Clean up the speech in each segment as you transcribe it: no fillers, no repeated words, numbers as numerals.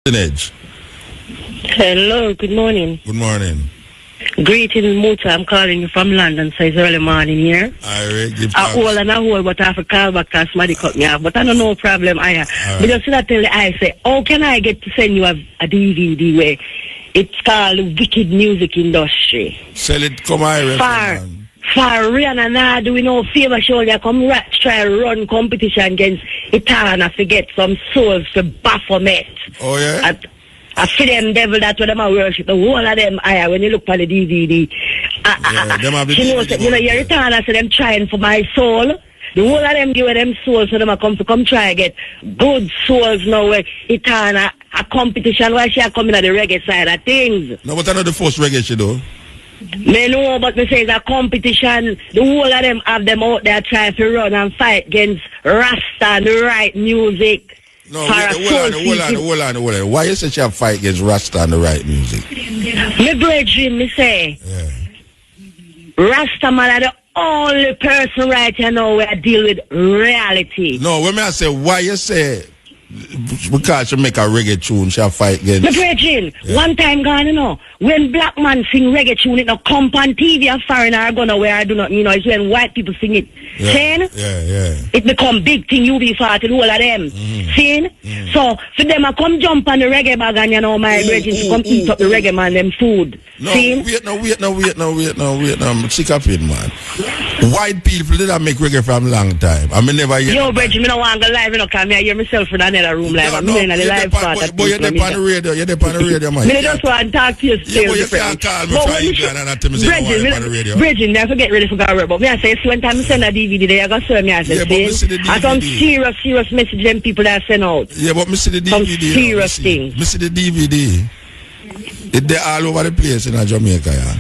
Edge. Hello, good morning. Good morning. Greetings, Muta. I'm calling you from London, so it's early morning here. I hold and I hold, but I have to call back because somebody cut me off. But I don't know problem. But just I tell the I say, how can I get to send you a DVD where it's called Wicked Music Industry? Sell it, come on. For Rihanna, now do we know favor show you come try to run competition against Itana to get some souls to Baphomet. Oh yeah? I feel them devil that when them are worship the whole of them when you look for the DVD. She knows that, you know, you're Itana, so them trying for my soul. The whole of them give them souls so them come try to get good souls now where Itana a competition why she are coming at the reggae side of things. No, but I know the first reggae she do. Me know, but me say it's a competition. The whole of them have them out there trying to run and fight against Rasta and the right music. No, hold on. Why you say she have fight against Rasta and the right music? Me brethren, me say, Rasta man are the only person right here now where I deal with reality. No, when I say why you say because she make a reggae tune, she'll fight against. Me brethren, one time gone, you know, when black man sing reggae tune, it no come on TV and foreigner gonna where I do not, you know, it's when white people sing it. Saying? It become big thing, you be fat and all of them. Saying? So, for them I come jump on the reggae bag and you know, my brethren to come eat up the reggae man, them food. No, wait, I'm sick of it, man. White people didn't make reggae from a long time. I mean, never yet. Yo, brethren, I don't want to go live, you know, come here, I hear myself in another room live. I'm in the live part. But you're there on the radio, man. I just want to talk to you still. Yeah, but you can't call me from England and not tell me say you want on the radio. Brethren, never get ready for God, but me I say, when time I send a DVD there, I got to me, I say, I some serious message them people that send out. Yeah, but me see the DVD. Some serious things. Me see the DVD. It's there all over the place in Jamaica, yeah.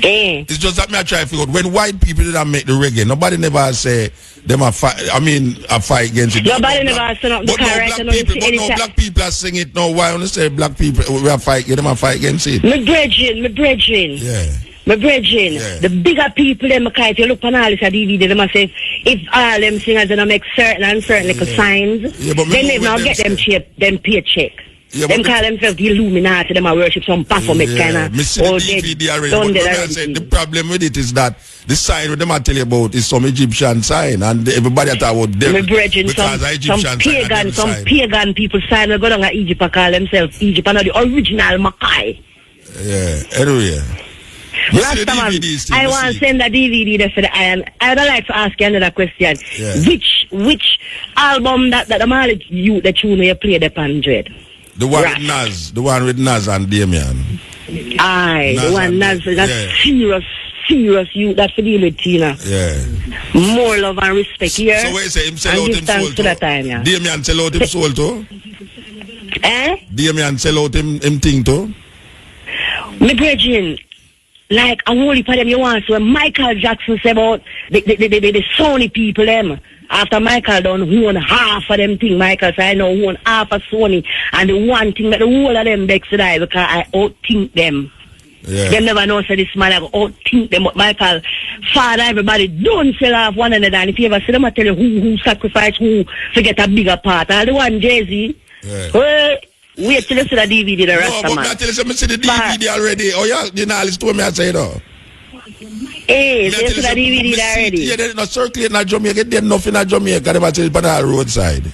It's just that me I try to figure out when white people didn't make the reggae, nobody never say them a fight. I mean, a fight against it. Nobody never said up the black people are singing it now. Why only say black people we are fight? Them a fight against it. My brethren. Yeah. My brethren, the bigger people, them if you look on all this DVD, they must say if all them singers don't make certain little signs, then they now get them paycheck. Yeah, them call themselves the Illuminati, them a worship some Baphomet kind of. The problem with it is that the sign what them I tell you about is some Egyptian sign, and everybody thought about them because some pagan people sign they go down to Egypt and call themselves Egypt and the original Mackay. Yeah, anyway. I want to send a DVD there for the Iron. I would like to ask you another question. Yeah. Which album that the man you the tune you play the Pandred? The one with Nas and Damien. Aye, the one Nas, that's serious you that for deal with Tina. Yeah. More love and respect here. So what you say, him sell out him soul too? Damien sell out him soul too? Damien sell out him thing too? Me brethren, like a whole heap of them you want so Michael Jackson said about the Sony people them. After Michael done own half of them thing, Michael said I know own half of Sony and the one thing that the whole of them begs to die because I outthink them. Yeah. Them never know say this man I outthink them, but Michael father everybody don't sell off one another, and if you ever see them I tell you who sacrifice who to get a bigger part. And the one Jay-Z, wait till you see the DVD the Rasta man. No, but I tell you, I see the DVD already. Oh yeah, you know, it's told me I say no. Hey, they see the DVD already. Yeah, they're not circulating in Jamaica. They're nothing in Jamaica. They're about to put on the roadside.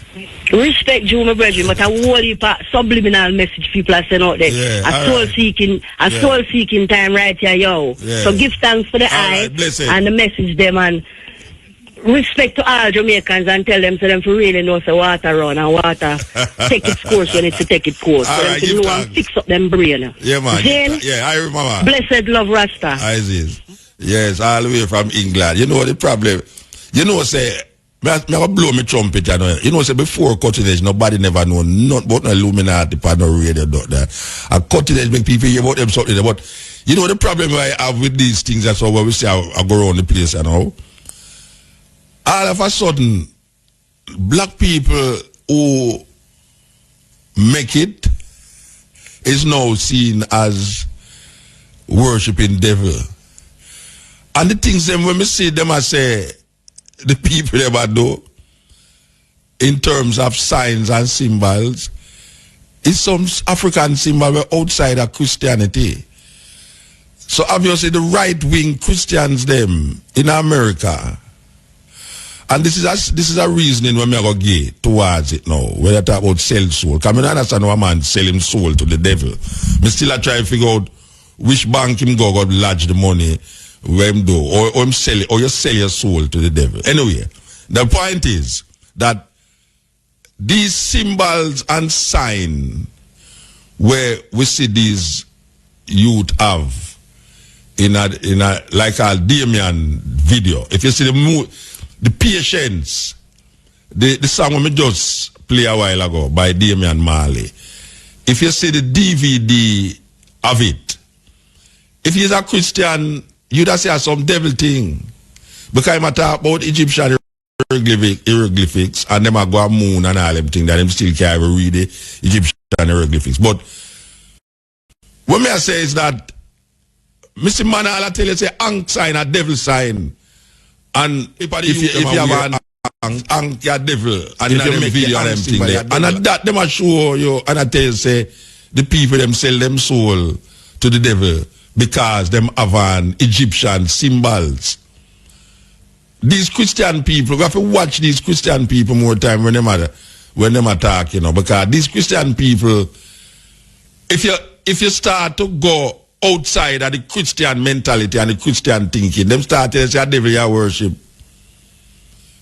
Respect you, my brother, but a whole heap of subliminal message people are sending out there. Yeah, soul seeking time right here, yo. Yeah. So give thanks for the eye and the message them and respect to all Jamaicans and tell them so them to really know so water run and water take its course when it's to take its course. So them to know and fix up them brain. Yeah, man. Then, I remember. Blessed love Rasta. Yes, all the way from England. You know the problem. You know, say, I blow my trumpet, you know. You know, say, before cutting edge, nobody never know not about no Illuminati, no radio, a cutting edge make people hear about them something. But, you know, the problem I have with these things, that's why we say I go around the place, you know. All of a sudden, black people who make it is now seen as worshipping devil. And the things them when we see them I say the people ever do in terms of signs and symbols is some African symbol were outside of Christianity. So obviously the right-wing Christians them in America, and this is a reasoning when we go get towards it now. When you talk about sell soul, because I understand why man sell him soul to the devil. Me still try to figure out which bank him go lodge the money where him do, or him sell it, or you sell your soul to the devil. Anyway, the point is that these symbols and sign where we see these youth have in a like a Damien video. If you see the patience, the song we just play a while ago by Damian Marley. If you see the DVD of it, if you're a Christian, you just see some devil thing. Because I'm talk about Egyptian hieroglyphics and them a go a moon and all them things that them still can't even read the Egyptian hieroglyphics. But what me I say is that Mr. Manal I tell you say ankh sign a devil sign. And if you have an ankh a devil and if you make video and them thing there. And at that them a show you and I tell you say the people them sell them soul to the devil because them have an Egyptian symbols. These Christian people, we have to watch these Christian people more time when them attack, you know, because these Christian people, if you start to go outside of the Christian mentality and the Christian thinking, them start to say devil you worship.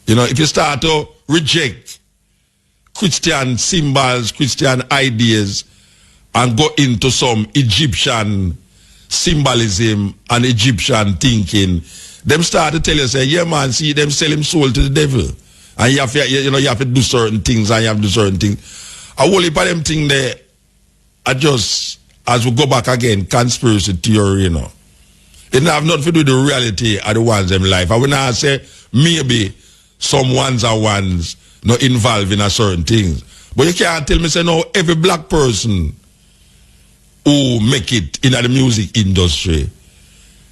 You know, if you start to reject Christian symbols, Christian ideas, and go into some Egyptian symbolism and Egyptian thinking, them start to tell you, say, yeah man, see them sell him soul to the devil. And you have to do certain things and you have to do certain things. A whole heap of them things there are just, as we go back again, conspiracy theory, you know. It have nothing to do with the reality of the ones in life. I will not say maybe some ones are ones not involved in a certain things. But you can't tell me, say, no, every black person who make it in the music industry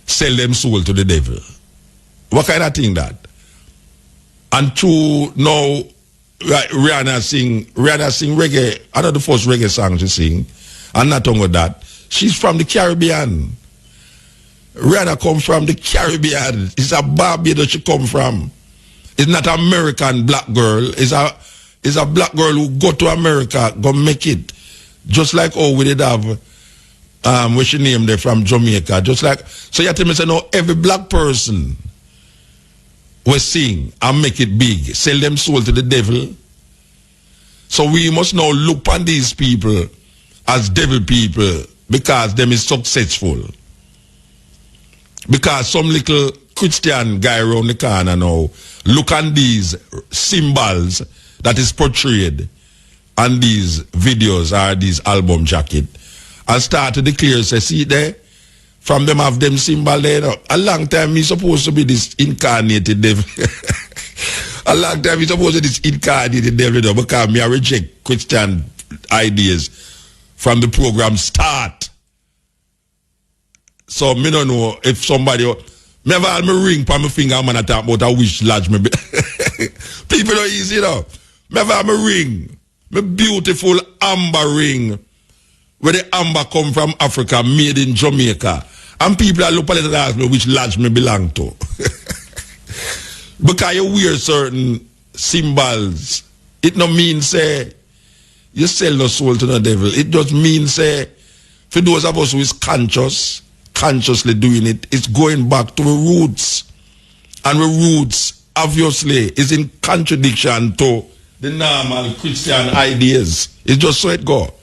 sell them soul to the devil. What kind of thing that? And to now, Rihanna sing reggae, another first reggae song she sing, and not only that, she's from the Caribbean. Rihanna come from the Caribbean. It's a Barbados she come from. It's not an American black girl. It's a black girl who go to America, go make it. Just like we did have what she named there from Jamaica. Just like, so you tell me, say, no, every black person we sing and make it big, sell them soul to the devil. So we must now look on these people as devil people because them is successful. Because some little Christian guy around the corner now look on these symbols that is portrayed on these videos or these album jacket and start to declare, say, see there, from them have them symbol there. You know, a long time me supposed to be this incarnated devil. A long time me supposed to be this incarnated devil, you know, because me I reject Christian ideas from the program start. So me don't know if somebody me have all my ring on my finger and man I talk about a wish lodge me. People don't easy, you know. Me have all my ring. My beautiful amber ring. Where the amber come from Africa, made in Jamaica. And people are looking at it and ask me which lodge me belong to. Because you wear certain symbols, it no mean say you sell no soul to the devil. It just means say for those of us who is consciously doing it, it's going back to the roots. And the roots obviously is in contradiction to the normal Christian ideas. It's just so it go.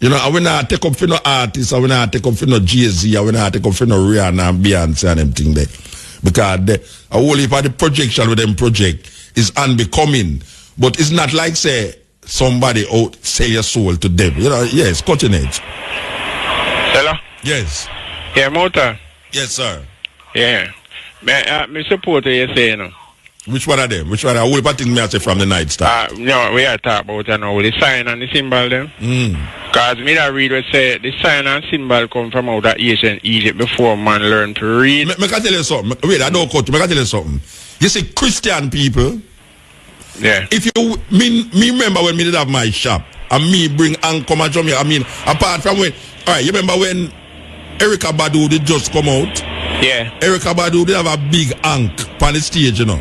You know, I will not take up for no artists, I will not take up for no Jay-Z, I will not take up for no Rihanna and Beyonce and them thing there. Because a whole heap of the projection with them project is unbecoming. But it's not like, say, somebody sell your soul to them. You know, yes, cutting edge. Hello? Yes. Yeah, Motor. Yes, sir. Yeah. Me support you say, you know. Which one of them? Which one? I will think me I say from the Night Star. No, we are talking about you know, the sign and the symbol them. Because me that read what say the sign and symbol come from out of ancient Egypt before man learned to read. Me can tell you something. Wait, I don't cut you. Me can tell you something. You see, Christian people. Yeah. If you me remember when me did have my shop and me bring Ankh come and Jamaica. I mean, apart from when, alright, you remember when Erykah Badu did just come out? Yeah. Erykah Badu did have a big Ankh on the stage, you know,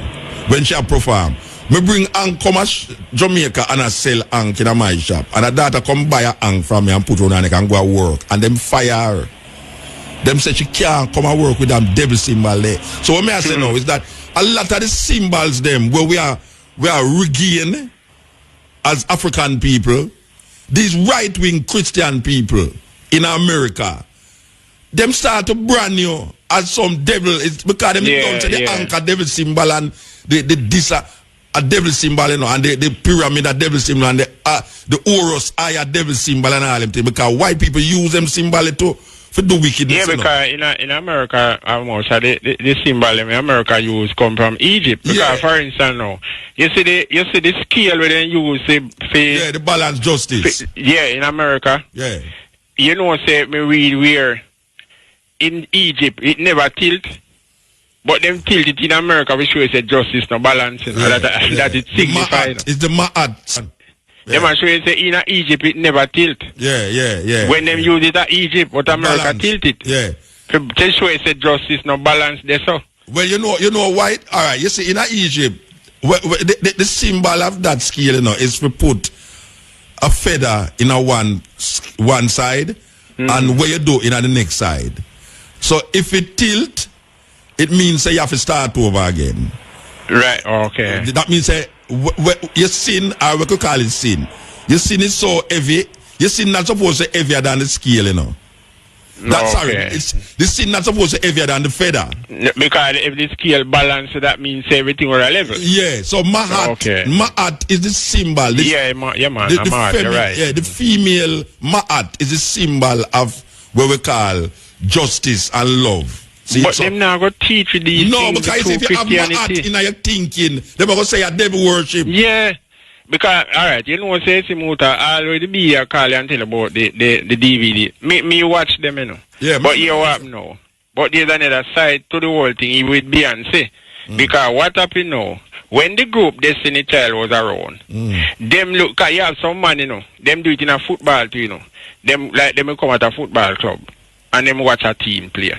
when she perform. Me bring Ankh come to Jamaica and I sell Ankh in my shop. And a daughter come buy a Ankh from me and put on and go and work. And them fire her. Them say she can't come and work with them devil symbol there. So what I say now is that a lot of the symbols them where we are regain as African people, these right-wing Christian people in America, them start to brand you as some devil. It's because them don't say the Ankh a devil symbol and the a devil symbol, you know, and the pyramid a devil symbol and the Horus eye a devil symbol and all them things, because white people use them symbol to do wickedness. Yeah, because in America, almost the symbol in America use come from Egypt. Because for instance, now you see the scale where they use the balance justice. In America. Yeah. You know, say me read where in Egypt it never tilt. But them tilt it in America, we show say justice no balancing. That it signifies. It's the ma'at. Them show you say in Egypt it never tilt. Yeah. When them use it at Egypt, but America balance. Tilt it. Yeah. They show you say justice no balance there so. Well, you know why? All right. You see in Egypt, the symbol of that scale, you know, is to put a feather in a one side, and where you do in the next side. So if it tilt, it means say you have to start over again. Right, okay. That means say your sin, or we could call it sin. Your sin is so heavy, your sin not supposed to be heavier than the scale, you know. That's sorry. The sin not supposed to be heavier than the feather. Because if the scale balance, that means everything were a level. Yeah, so Ma'at is the symbol. Man, you're right. Yeah, the female Ma'at is the symbol of what we call justice and love. See, but them now go teach you these things. Because if you have Ma'at in your thinking, they're going to say a devil worship. Yeah. Because, alright, you know, say Simuta already be a call and tell about the DVD. Me watch them, you know. Yeah, but you what now? But there's another side to the whole thing with Beyonce. Because what happened now, when the group Destiny Child was around, them look, cause you have some man, you know, them do it in a football too, you know. Them come at a football club and them watch a team play.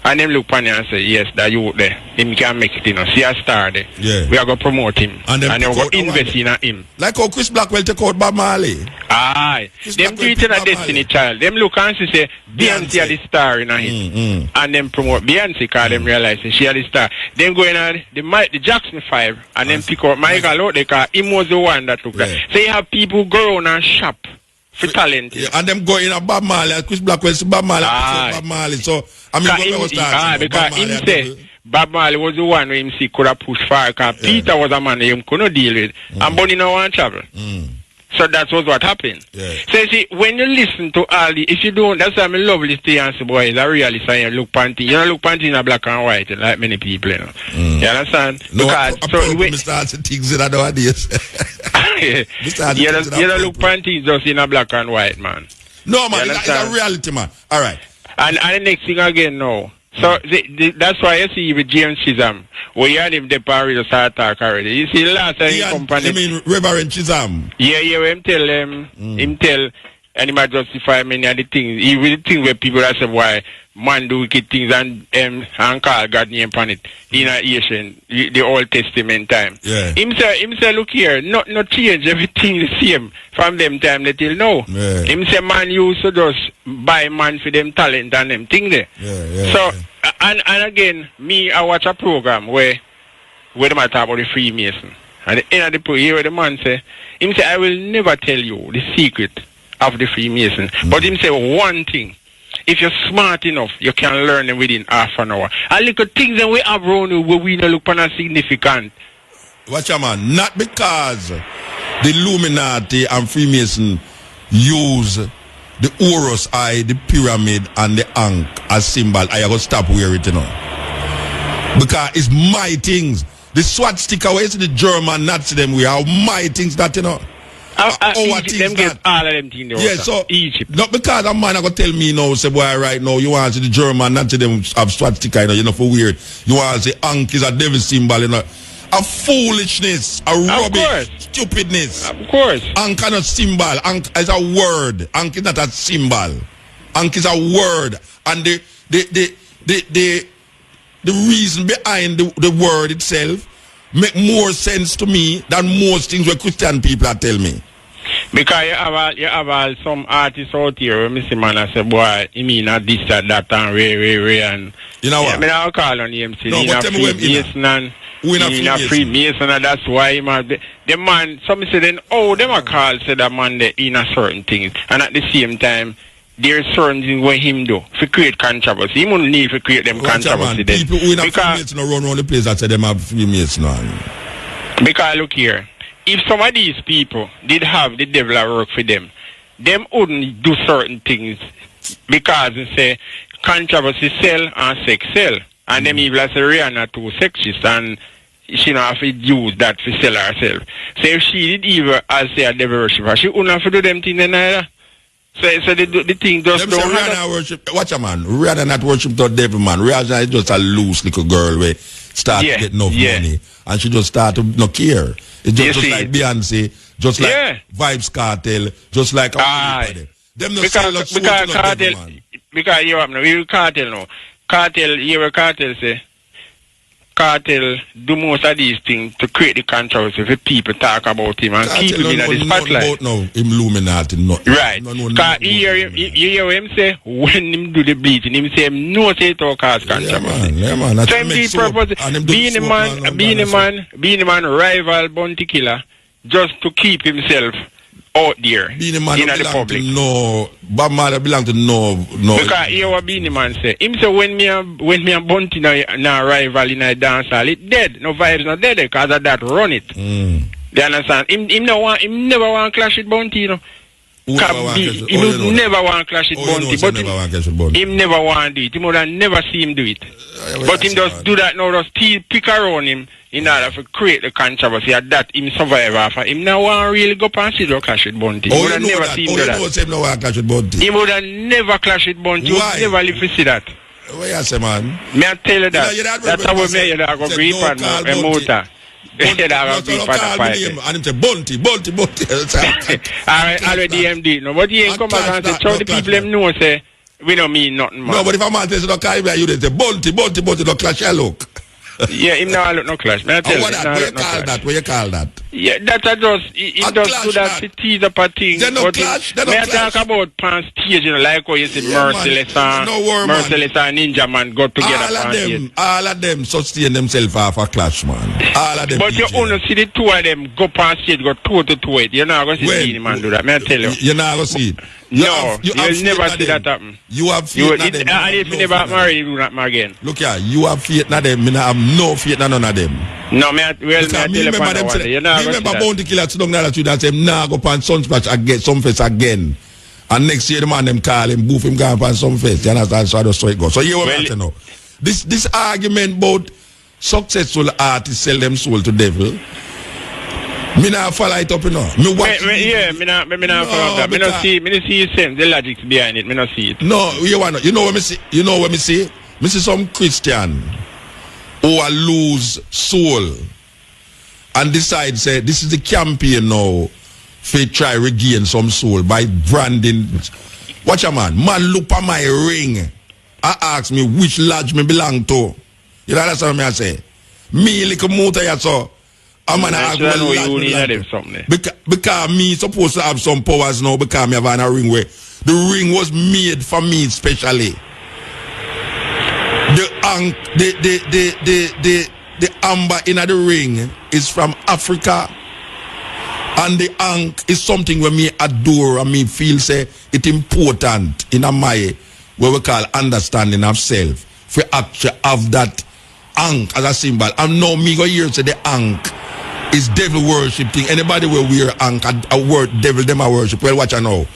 And them look on you and say, yes, that you there. Him can make it, you know. See a star there. Yeah. We are going to promote him. And then we are going to invest in him. Like how Chris Blackwell take out Bob Marley. Aye. Them do it in a Destiny Child. Them look and say, Beyonce are the star in him. And then promote Beyonce because them realize she are the star. Then go in the Jackson 5 and then pick up Michael out there because he was the one that took that. So you have people go around and shop for talent. Yeah, and them go in a Bob Marley, Chris Blackwell say Bob Marley, Bob Marley. So I mean, because him say Bob Marley was the one who him see could have pushed far because Peter was a man him couldn't deal with. And Bonnie no want travel. So that was what happened. Yeah. So see, when you listen to all the, if you don't, that's why I love this thing and say, boy, it's a realist and you look panty. You don't look panty in a black and white like many people, you know. You understand? No, because so when start to things that nowadays. You don't look panty just in a black and white, man. No, man, it's a reality, man. All right. And the next thing again now. So that's why you see with James Chisholm, where you had him the party start talk already. You see last time he company. You mean Reverend Chisholm? Yeah, him tell him tell and he might justify many of the things. Even the things where people are saying why man do wicked things and call God name upon it in a Asian, the Old Testament time. Yeah. Him say, look here, not change everything the same from them time till now. Yeah. Him say man used to just buy man for them talent and them thing there. So and again, I watch a program where they might talk about the Freemason. At the end of the program, here the man say, him say, I will never tell you the secret of the Freemason. But him say one thing. If you're smart enough, you can learn them within half an hour. And look at things that we have around you where we don't look upon as significant. Watch out, man. Not because the Illuminati and Freemason use the Horus eye, the pyramid, and the Ankh as symbol. I have to stop wearing it, you know. Because it's my things. The swastika, where you see the German Nazi them wear, how my things that, you know. Egypt, them get all of them things. Yeah, so Egypt. Not because a man going to tell me now, say, boy, right now, you want to see the German, not to them have swastika, you know for weird. You want to say Ankh is a devil symbol, you know. A foolishness, a rubbish, stupidness. Of course. Ankh is not a symbol. Ankh is a word. Ankh is not a symbol. Ankh is a word. And the reason behind the word itself make more sense to me than most things what Christian people are telling me. Because you have some artists out here where Mr. Man I say, boy, you mean not this, that, and Ray, and... You know what? I mean, I'll call on him, say, no, but tell me Freemason, and... He's not Freemason, and that's why the man, some say then, them are called, say that man, they in a certain things. And at the same time, there's certain things what him do, to create controversy. He won't need to create them controversy then. People who in a Freemason run around the place that say them have Freemason on. Because look here, if some of these people did have the devil at work for them wouldn't do certain things because they say controversy sell and sex sell. And them evil as a Rihanna too sexist and she don't have to use that to sell herself. So if she did evil as say a devil worshiper, she wouldn't have to do them things either. So the thing just don't Rihanna worship. Watch a man. Rihanna not worship the devil, man. Rihanna is just a loose little girl where start to get enough money and she just start to not care. It's just like Beyonce, just like Vibes Cartel, just like everybody. Them not sell us because Cartel, because you have no Cartel now. Cartel, you Cartel say, Cartel do most of these things to create the controversy for people talk about him and keep him in the spotlight. No, Illuminati, not right. Because you hear him say, when him do the beating, him say, no say it all cause controversy. Yeah, man. Same purpose, being a man rival bounty killer, just to keep himself out there in the public. No, Bob Marley belong to no. Because here what Beanie Man say. Him say when me a bounty na rival in a dance hall, it dead. No vibes not dead because of that run it. You understand? Him never want clash with bounty, you know. He never want clash with bounty, but him never want do it. Him would never see him do it. But him just do that now, just still pick around him in order to create the controversy that him survive after. Him now want really go past it or clash with bounty. He would have never seen him do that. He would have never clash with bounty. He would never live to see that. What you say, man? May I tell you that? That's how we make you go grief on a motor. And him say bounty. Alright, already MD. No, but he ain't come back and say, show the people them know say we don't mean nothing, man. No, but if a man says no carry you they say bounty, no clash look. Yeah, him now look no clash. May I tell you, what you call that? Yeah, that's just he does do that to tease up a thing. But may I talk about pan stage, you know, like how you say Merciless and Ninja Man got together. All of them sustain themselves off a clash, man. All of them. But you only see the two of them go pan stage, go toe to toe it. You're not going to see any man do that. May I tell you? You're not going to see it. No, you'll never see that happen. You have faith in them. And if you never marry, you do not marry again. Look here, you have faith in them. I have no faith in none of them. No, me tell you remember bounty killer to down the and say, nah, go pan Sunsplash again, Sunfest again. And next year the man them call him, boof him, go and pan Sunfest. You understand? So I just saw it go. So you want to know. This argument about successful artists sell them soul to devil. Me not follow it up, you know. Me watch. Me not follow that. Me not see the logic behind it. Me not see it. No, you know what me see? You know what me see? Me see some Christian who are lose soul and decide say this is the campaign now for try regain some soul by branding. Watch a man look at my ring. I ask me which lodge me belong to. You know that's what I say. Me like a motor ya so. I'm gonna ask because me supposed to have some powers now because me have a ring where the ring was made for me specially. The amber in the ring is from Africa, and the ankh is something where me adore and me feel say it important in a my what we call understanding of self. For actually have that ankh as a symbol. And now me go here say the ankh is devil worship thing. Anybody will wear ankh a word devil them a worship. Well, watch I know.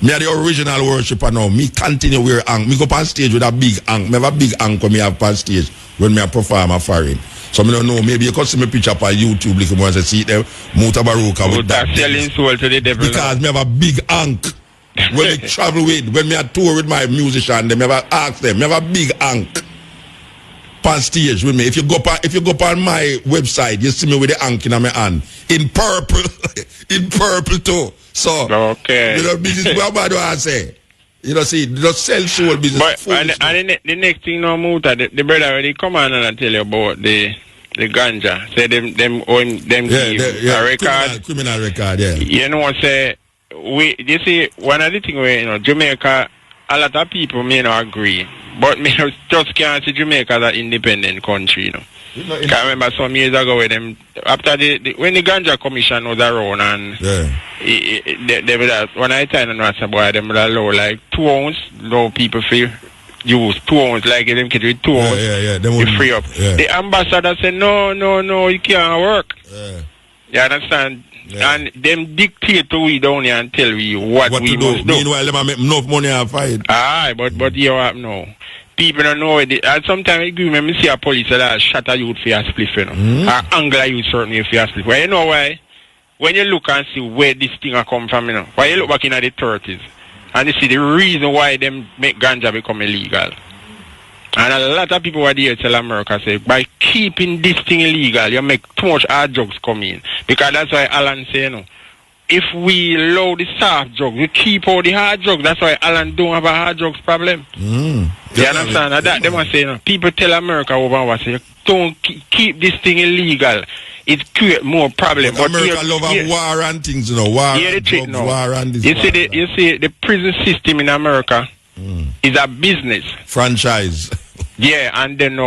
Me are the original worshiper now. Me continue wear ankh. Me go on stage with a big ankh. Me have a big ankh when me have on stage when me a perform a foreign. So me don't know. Maybe you can see me picture up on YouTube like you want to see it there. Mutabaruka with that. Selling soul to the devil. Because me have a big ankh. When I travel with, when me a tour with my musician, them me have ask them. Me have a big ankh. on stage with me. If you go on my website, you see me with the ank in my hand. In purple. In purple too. So okay. You know, business what do I say? You know, see, just sell soul business. But and the next thing no Muta, the brother already come on and tell you about the ganja. Say them own them a record. Criminal record, yeah. You know what say you see one of the things where you know Jamaica, a lot of people may not agree. But me just can't see Jamaica as an independent country, you know. I remember some years ago when them after when the Ganja Commission was around and they were when I tell them Rasta boy them would allow like 2 ounce, low people feel use 2 ounce like them kid with 2 ounce. You free up. Yeah. The ambassador said no, you can't work. You understand? Yeah. And them dictate to we down here and tell we what we must do. Meanwhile, them make enough money and fight. But you have no. People don't know it. And sometimes I agree when I see a police that shot a youth for a spliff, you know. Or angle a youth certainly for a spliff. Well, you know why? When you look and see where this thing come from, you know. Why you look back in the 30s and you see the reason why them make ganja become illegal. And a lot of people are there tell America say by keeping this thing illegal, you make too much hard drugs come in. Because that's why Alan say, you know, if we allow the soft drugs, we keep all the hard drugs. That's why Alan don't have a hard drugs problem. You understand? That they must say, you know, people tell America over and say, don't keep this thing illegal. It create more problems. But America love a war and things, you know, war and drugs, war and this. You see, the prison system in America is a business. Franchise. Yeah, and then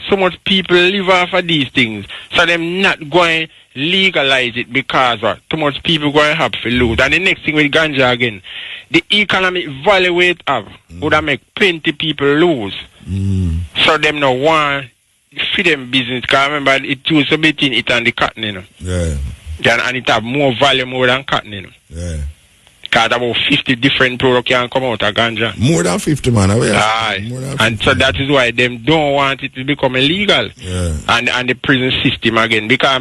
so much people live off of these things. So them not going legalize it because too much people going to have to lose. And the next thing with ganja again, the economic value it have would have make plenty people lose. So them no want for them business. Because remember it used to be between it and the cotton, you know. And it have more value more than cotton, you know. Because about 50 different products can come out of ganja. More than 50, man. And so that is why them don't want it to become illegal. And the prison system again. Because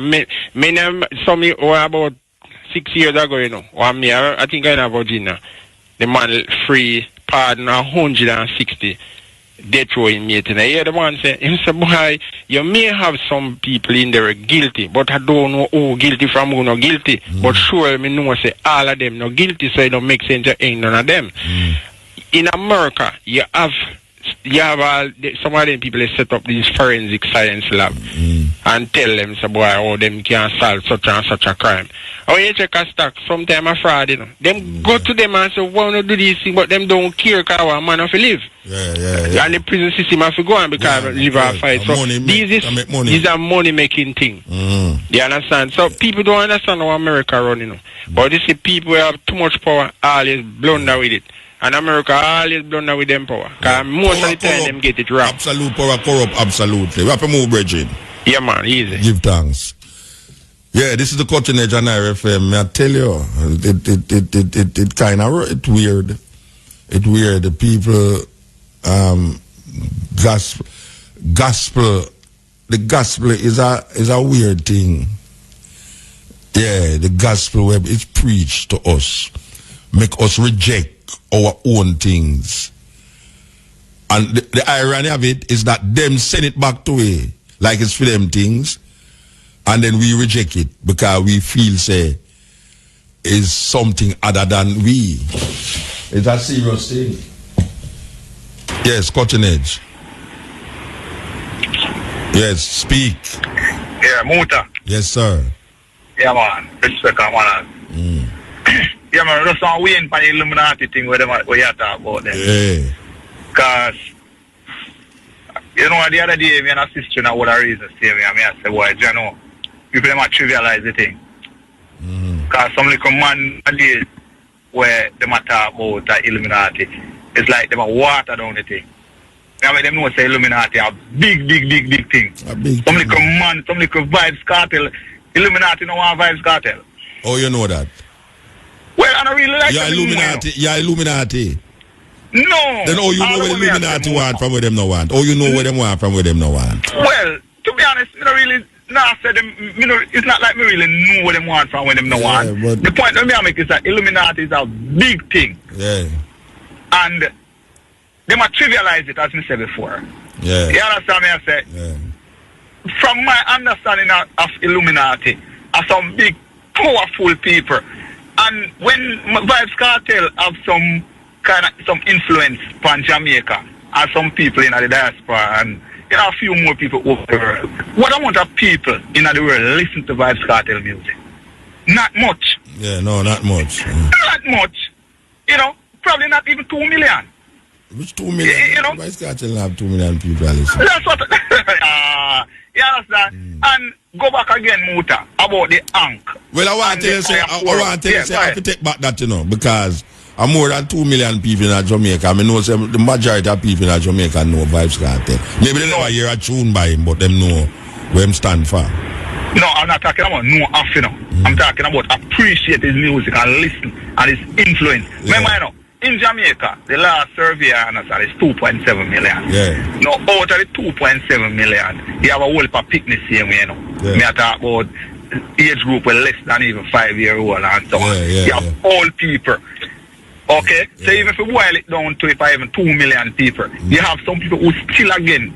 some about 6 years ago, you know, or me, I think I in Virginia, the man free pardon 160 death row inmate. And I hear the man say, boy, you may have some people in there guilty, but I don't know who guilty from who not guilty. But sure, me know say all of them not guilty, so it don't make sense to ain't none of them. In America, you have some of them people set up these forensic science lab and tell them, so boy, them can solve such and such a crime. Or you check a stock, sometimes a fraud, you know. Them go to them and say, why not do this thing, but them don't care because our man have to live. And the prison system have to go on because live our fight. So these are money making thing. You understand? So people don't understand how America run, you know. But you see people have too much power, always blunder with it. And America always blunder with them power. Because most of the time them get it wrong. Absolute power corrupt, absolutely. We have to move, Bridget. Yeah, man, easy. Give thanks. Yeah, this is the Cutting Edge on RFM. I tell you, it kind of it's weird. It's weird. The people, gospel. The gospel is a weird thing. Yeah, the gospel web is preached to us, make us reject our own things. And the irony of it is that them send it back to we like it's for them things, and then we reject it because we feel say is something other than we. It's a serious thing. Yes, Cutting Edge. Yes, speak. Yeah, Muta. Yes, sir. Yeah, man. Respect, man. Yeah, man. Just on waiting for the Illuminati thing where you talk about them. Yeah. Because, you know, the other day, me and a sister now what a reason say me, and I say, boy, you know, people might trivialize the thing. Because some little man where they might talk about the Illuminati, it's like they might water down the thing. I mean, them know say Illuminati a big thing. Some little man, some little vibes cartel. Illuminati no want vibes cartel. Oh, you know that? Well, I don't really like you're Illuminati. You're Illuminati. No. Then you know what Illuminati want from where them no want. You know what them want from where them no want. Well, to be honest, I don't really say them. It's not like me really know what them want from where them no want. But the point that me make is that Illuminati is a big thing. Yeah. And they might trivialize it, as I said before. Yeah. You understand me? I say. Yeah. From my understanding of Illuminati, are some big, powerful people, and when Vibes Cartel have some influence on Jamaica, and some people in the diaspora, and a few more people over the world. What amount of people in the world listen to Vibes Cartel music? Not much. Yeah, no, not much. Not much. Probably not even 2 million. Which 2 million? Vibes Cartel have 2 million people listen. That's what. You understand? And go back again, Muta, about the Ankh. Well, I want to tell you, I have to take back that, because I'm more than 2 million people in Jamaica. I mean, know the majority of people in Jamaica know Vibes Cartel. Maybe they never hear a tune by him, but them know where him stand for. No, I'm not talking about no off, I'm talking about appreciate his music and listen and his influence. Yeah. Remember, in Jamaica, the last survey on us is 2.7 million. Yeah. Now, out of the 2.7 million, you have a whole heap of picnics here, Me I talk about age group with less than even 5-year-old and so on. You have old people. Okay? So even if you boil it down to even 2 million people, you have some people who still again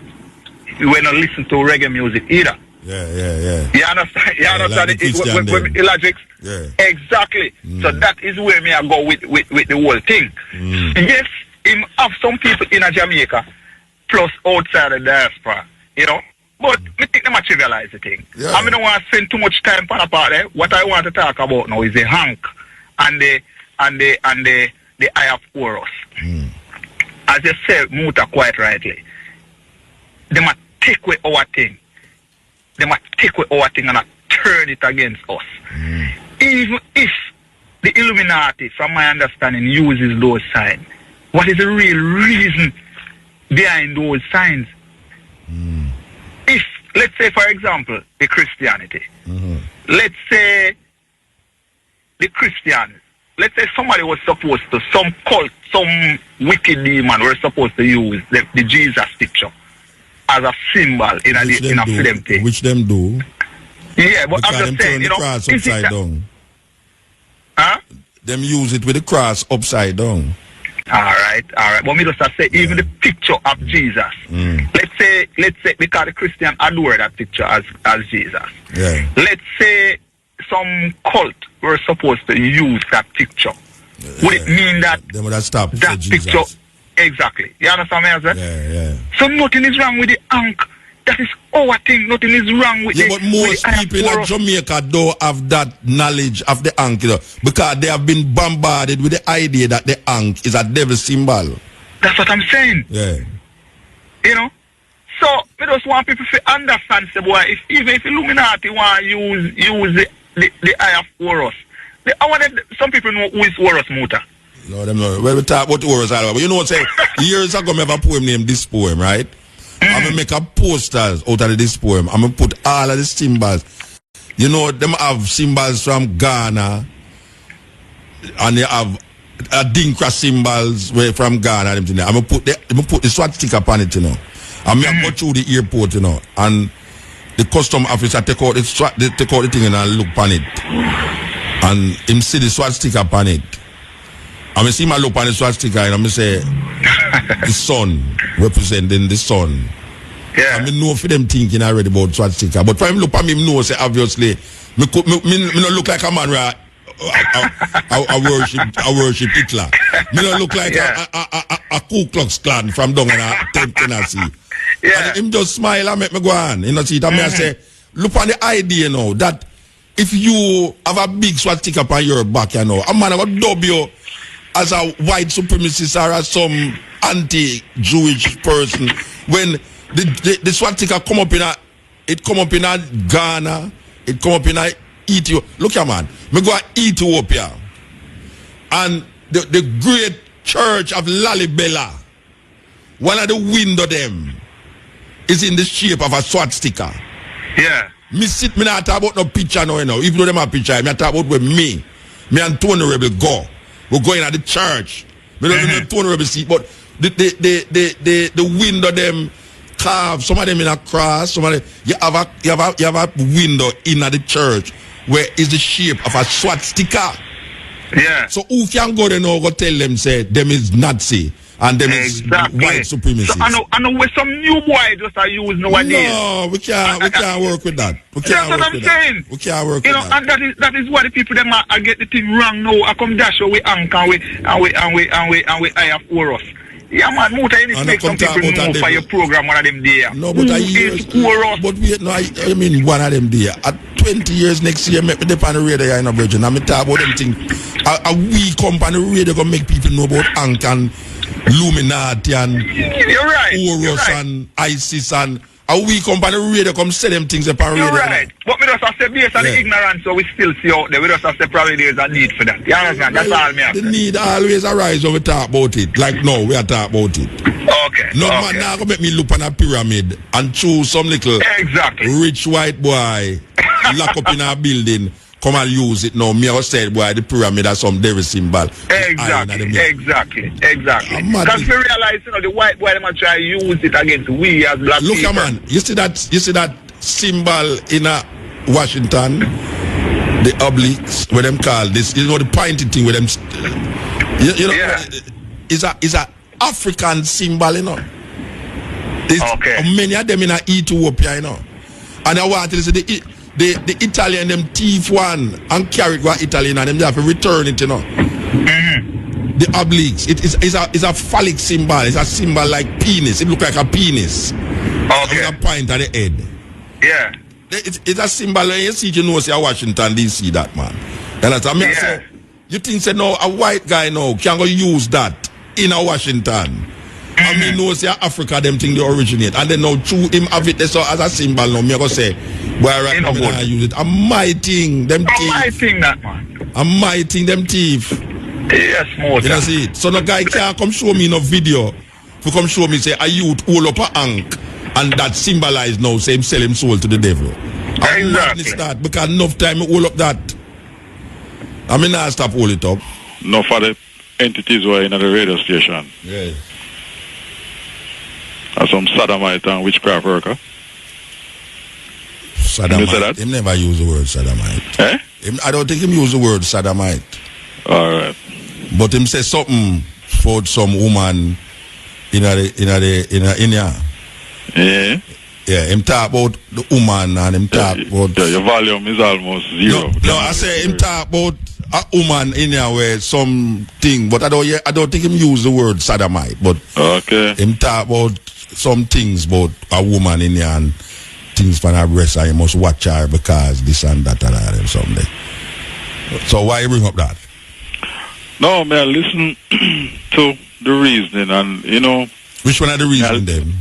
when not listen to reggae music either. Yeah. You understand? You understand the logics? Yeah. Exactly. So that is where me I go with the whole thing. Yes, him have some people in Jamaica plus outside the diaspora, but me think them trivialize the thing. Yeah. I don't want to spend too much time on a part there. What I want to talk about now is the Hank and the Eye of Horus. As you said, Muta quite rightly. They might take away our thing. They might take away our thing and turn it against us. Even if the Illuminati, from my understanding, uses those signs, what is the real reason behind those signs? If, let's say, for example, the Christianity, let's say the Christians, let's say somebody was supposed to, some cult, some wicked demon were supposed to use the Jesus picture as a symbol in a freedom thing. Which them do. Yeah, but because I'm just saying, the cross upside down. Huh? Them use it with the cross upside down. All right. But me just say, even the picture of Jesus. Let's say, because the Christian adore that picture as Jesus. Yeah. Let's say some cult were supposed to use that picture. Would it mean that they would have stopped that picture? Exactly. You understand me, as well? Yeah. So nothing is wrong with the Ankh. That is our thing. Nothing is wrong with but most people in Jamaica don't have that knowledge of the Ankh, because they have been bombarded with the idea that the Ankh is a devil symbol. That's what I'm saying. Yeah. So we just want people to understand, say, boy, even if Illuminati want to use the Eye of Horus, some people know who is Horus, Muta. No, them know. When we talk about Horus, but you know what I'm saying? Years ago, I have a poem named This Poem, right? I'm going to make a posters out of this poem. I'm going to put all of the symbols. Them have symbols from Ghana. And they have Adinkra symbols from Ghana. I'm going to put the swastika upon it, I'm going to go through the airport, and the custom officer take out the thing and look upon it. And him see the swastika upon it. I'm going to see my look upon the swastika and I'm going to say, the sun, representing the sun. Yeah. I know for them thinking already about swastika. But for him look at me, know say obviously me not look like a man where I worship Hitler. Me not look like a Ku Klux Klan from down in Tennessee. Yeah. And him just smile and make me go on. See it? I say, look on the idea now that if you have a big swastika upon your back, a man will dub you as a white supremacist or as some anti-Jewish person. When the swastika come up in a Ghana, it come up in a Ethiopia. Look here, man. Me go to Ethiopia, and the great church of Lalibela, one of the window them is in the shape of a swastika. Yeah. Me not talk about no picture now, Even though them have picture, me talk about with me and Tony Rebel go. We're going at the church. Me don't know Tony Rebel see, but the window them carve, some of them in a cross, some of them you have a window in the church where is the shape of a swastika. Yeah. So who can go there now go tell them say them is Nazi and them is white supremacists. So I know where some new boy just are used nowadays. No, we can't work with that. That's what I'm saying. We can't work with that. And that is why the people them are get the thing wrong now. I come dash we anchor and we hire for us. Yeah, man, Muta, you need to make some people know for your program one of them there. No, but I mean one of them there. At 20 years next year, make me depend on the radio in a virgin. I'm talk about them things. A we company radio gonna make people know about Ankh and Illuminati and Horus and ISIS and a we company radio come say them things upon radio. You're right. But we just have to based on the ignorance, so we still see out there. We just have to probably there's a need for that. You understand? That's all me. The need always arise when we talk about it. Like no, we are talking about it. Okay. No man now go make me look on a pyramid and choose some little rich white boy lock up in a building. Come and use it now. Me I said, boy, the pyramid has some devil symbol. Exactly. Because we realize, the white boy them try to use it against we as black people. Look, man, you see that symbol in Washington, the obliques, what them call this, the pointed thing with them. Is a African symbol, Many of them in Ethiopia, and I want to say the Italian them thief one and carry it go Italian and them they have to return it, The obliques. It's a phallic symbol. It's a symbol like penis. It look like a penis. With a point at the head. Yeah. It's a symbol. You see, say Washington DC that man. And that's I say, you think say no a white guy now can go use that in a Washington. I mean, no, say Africa, them thing they originate, and then now through him have it so as a symbol. Now me go say, where right now I use it. I'm my thing, them thief. My thing, that man. I'm my thing, them thief. Yes, more. You know see it. So no guy can't come show me no video. To come show me say a youth all up a Ankh, and that symbolize now say him sell him soul to the devil. Exactly. That because enough time all up that. I mean, I stop all it up. No for the entities were in the radio station. Yeah. As some sodomite and witchcraft worker. Sodomite. He never use the word sodomite. Eh? I don't think him use the word sodomite. Alright. But him say something for some woman in here. Yeah. Yeah, him talk about the woman and him talk about... Yeah, your volume is almost zero. No, I say him talk about a woman in here where something, but I don't think him use the word sodomite, but him talk about some things about a woman in here and things for her breast and you must watch her because this and that and something. So why you bring up that? No, man, listen to the reasoning and, Which one are the reason then?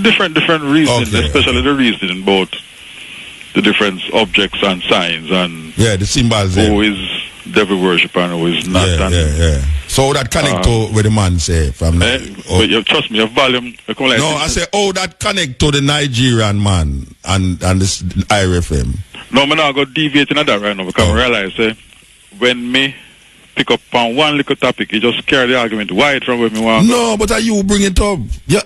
Different reasons, especially the reasoning about the different objects and signs and the symbols. Who is devil worship and who is not. So that connect to what the man say from but you trust me, your volume. I say that connect to the Nigerian man and this IRFM. No, I'm not going to deviate into that right now because I realize when me pick up on one little topic, you just carry the argument wide from where me want. No, but you bring it up. You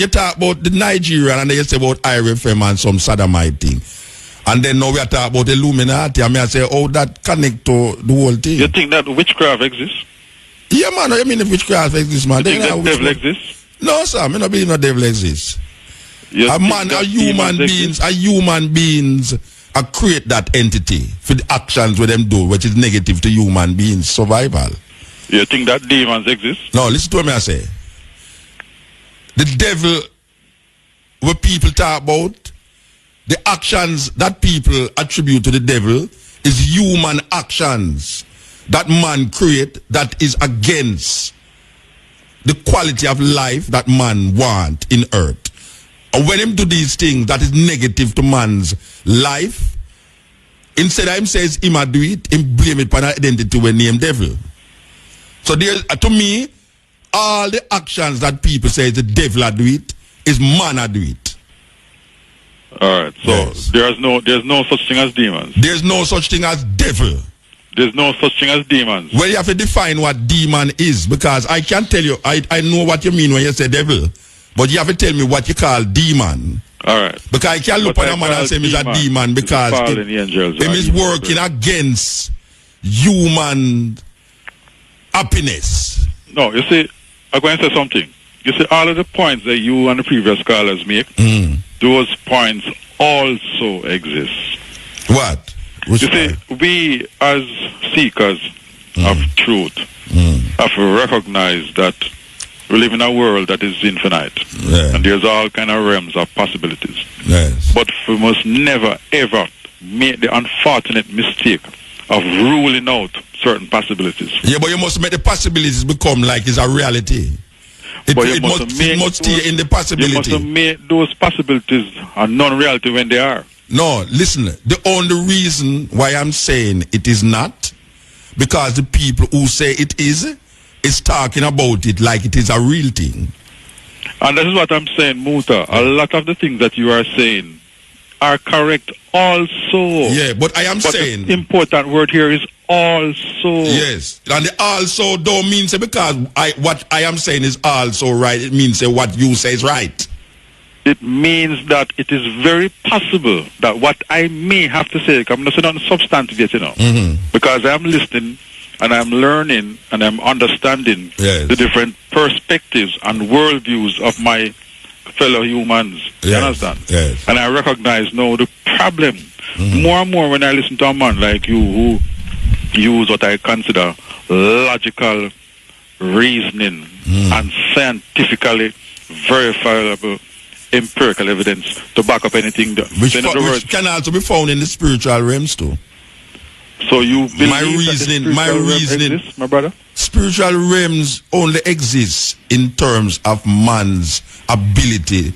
talk about the Nigerian and then you say about IRFM and some sodomite thing. And then now we are talking about Illuminati. I say, that connect to the whole thing. You think that witchcraft exists? Yeah, man. I mean, if witchcraft exists, man. You think that devil exists? No, sir. I don't believe no devil exists. Human beings create that entity for the actions where them do, which is negative to human beings' survival. You think that demons exist? No, listen to what I say. The devil, what people talk about, the actions that people attribute to the devil is human actions that man create that is against the quality of life that man want in earth. And when him do these things that is negative to man's life, instead of him says him a do it, him blame it for an identity when name devil. So there, to me, all the actions that people say the devil a do it, is man a do it. Alright, so there's no such thing as demons. There's no such thing as devil. There's no such thing as demons. Well, you have to define what demon is, because I can tell you, I know what you mean when you say devil, but you have to tell me what you call demon. Alright. Because I can't look at a man and say he's a demon because him is working against human happiness. No, you see, I'm going to say something. You see, all of the points that you and the previous callers make, those points also exist. What? You see, we as seekers of truth have to recognize that we live in a world that is infinite. And there's all kind of realms of possibilities. But we must never, ever make the unfortunate mistake of ruling out certain possibilities. Yeah, but you must make the possibilities become like it's a reality. It must stay in the possibility. You must make those possibilities a non-reality when they are. No, listen. The only reason why I'm saying it is not, because the people who say it is talking about it like it is a real thing. And this is what I'm saying, Muta. A lot of the things that you are saying are correct also. Yeah, but I am saying... the important word here is also. Yes, and the also don't mean say because what I am saying is also right. It means say what you say is right. It means that it is very possible that what I may have to say, I'm not saying on substantive yet, you know, because I'm listening and I'm learning and I'm understanding the different perspectives and worldviews of my fellow humans. You understand? Yes. And I recognize now the problem. More and more when I listen to a man like you who use what I consider logical reasoning and scientifically verifiable empirical evidence to back up anything. Which can also be found in the spiritual realms too. So you believe my reasoning exists, my brother? Spiritual realms only exist in terms of man's ability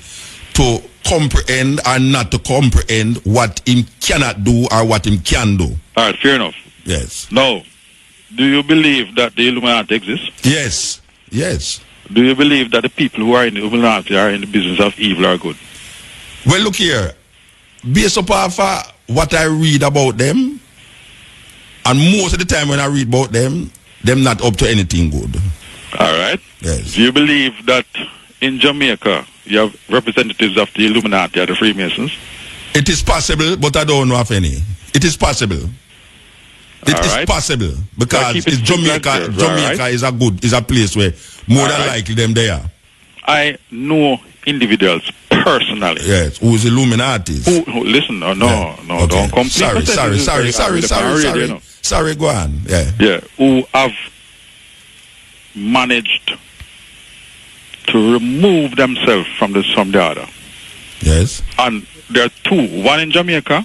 to comprehend or not to comprehend what him cannot do or what him can do. All right, fair enough. Yes. Now, do you believe that the Illuminati exists? Yes. Yes. Do you believe that the people who are in the Illuminati are in the business of evil or good? Well, look here. Based upon what I read about them, and most of the time when I read about them not up to anything good. All right. Yes. Do you believe that in Jamaica you have representatives of the Illuminati or the Freemasons? It is possible, but I don't know of any. It is possible. It is possible because it's Jamaica. Jamaica is a place where more than likely them there. I know individuals personally. Yes, who's Illuminatis. Who listen? No, okay. Don't complain. Sorry, go on. Yeah, who have managed to remove themselves from the other. Yes. And there are two, one in Jamaica,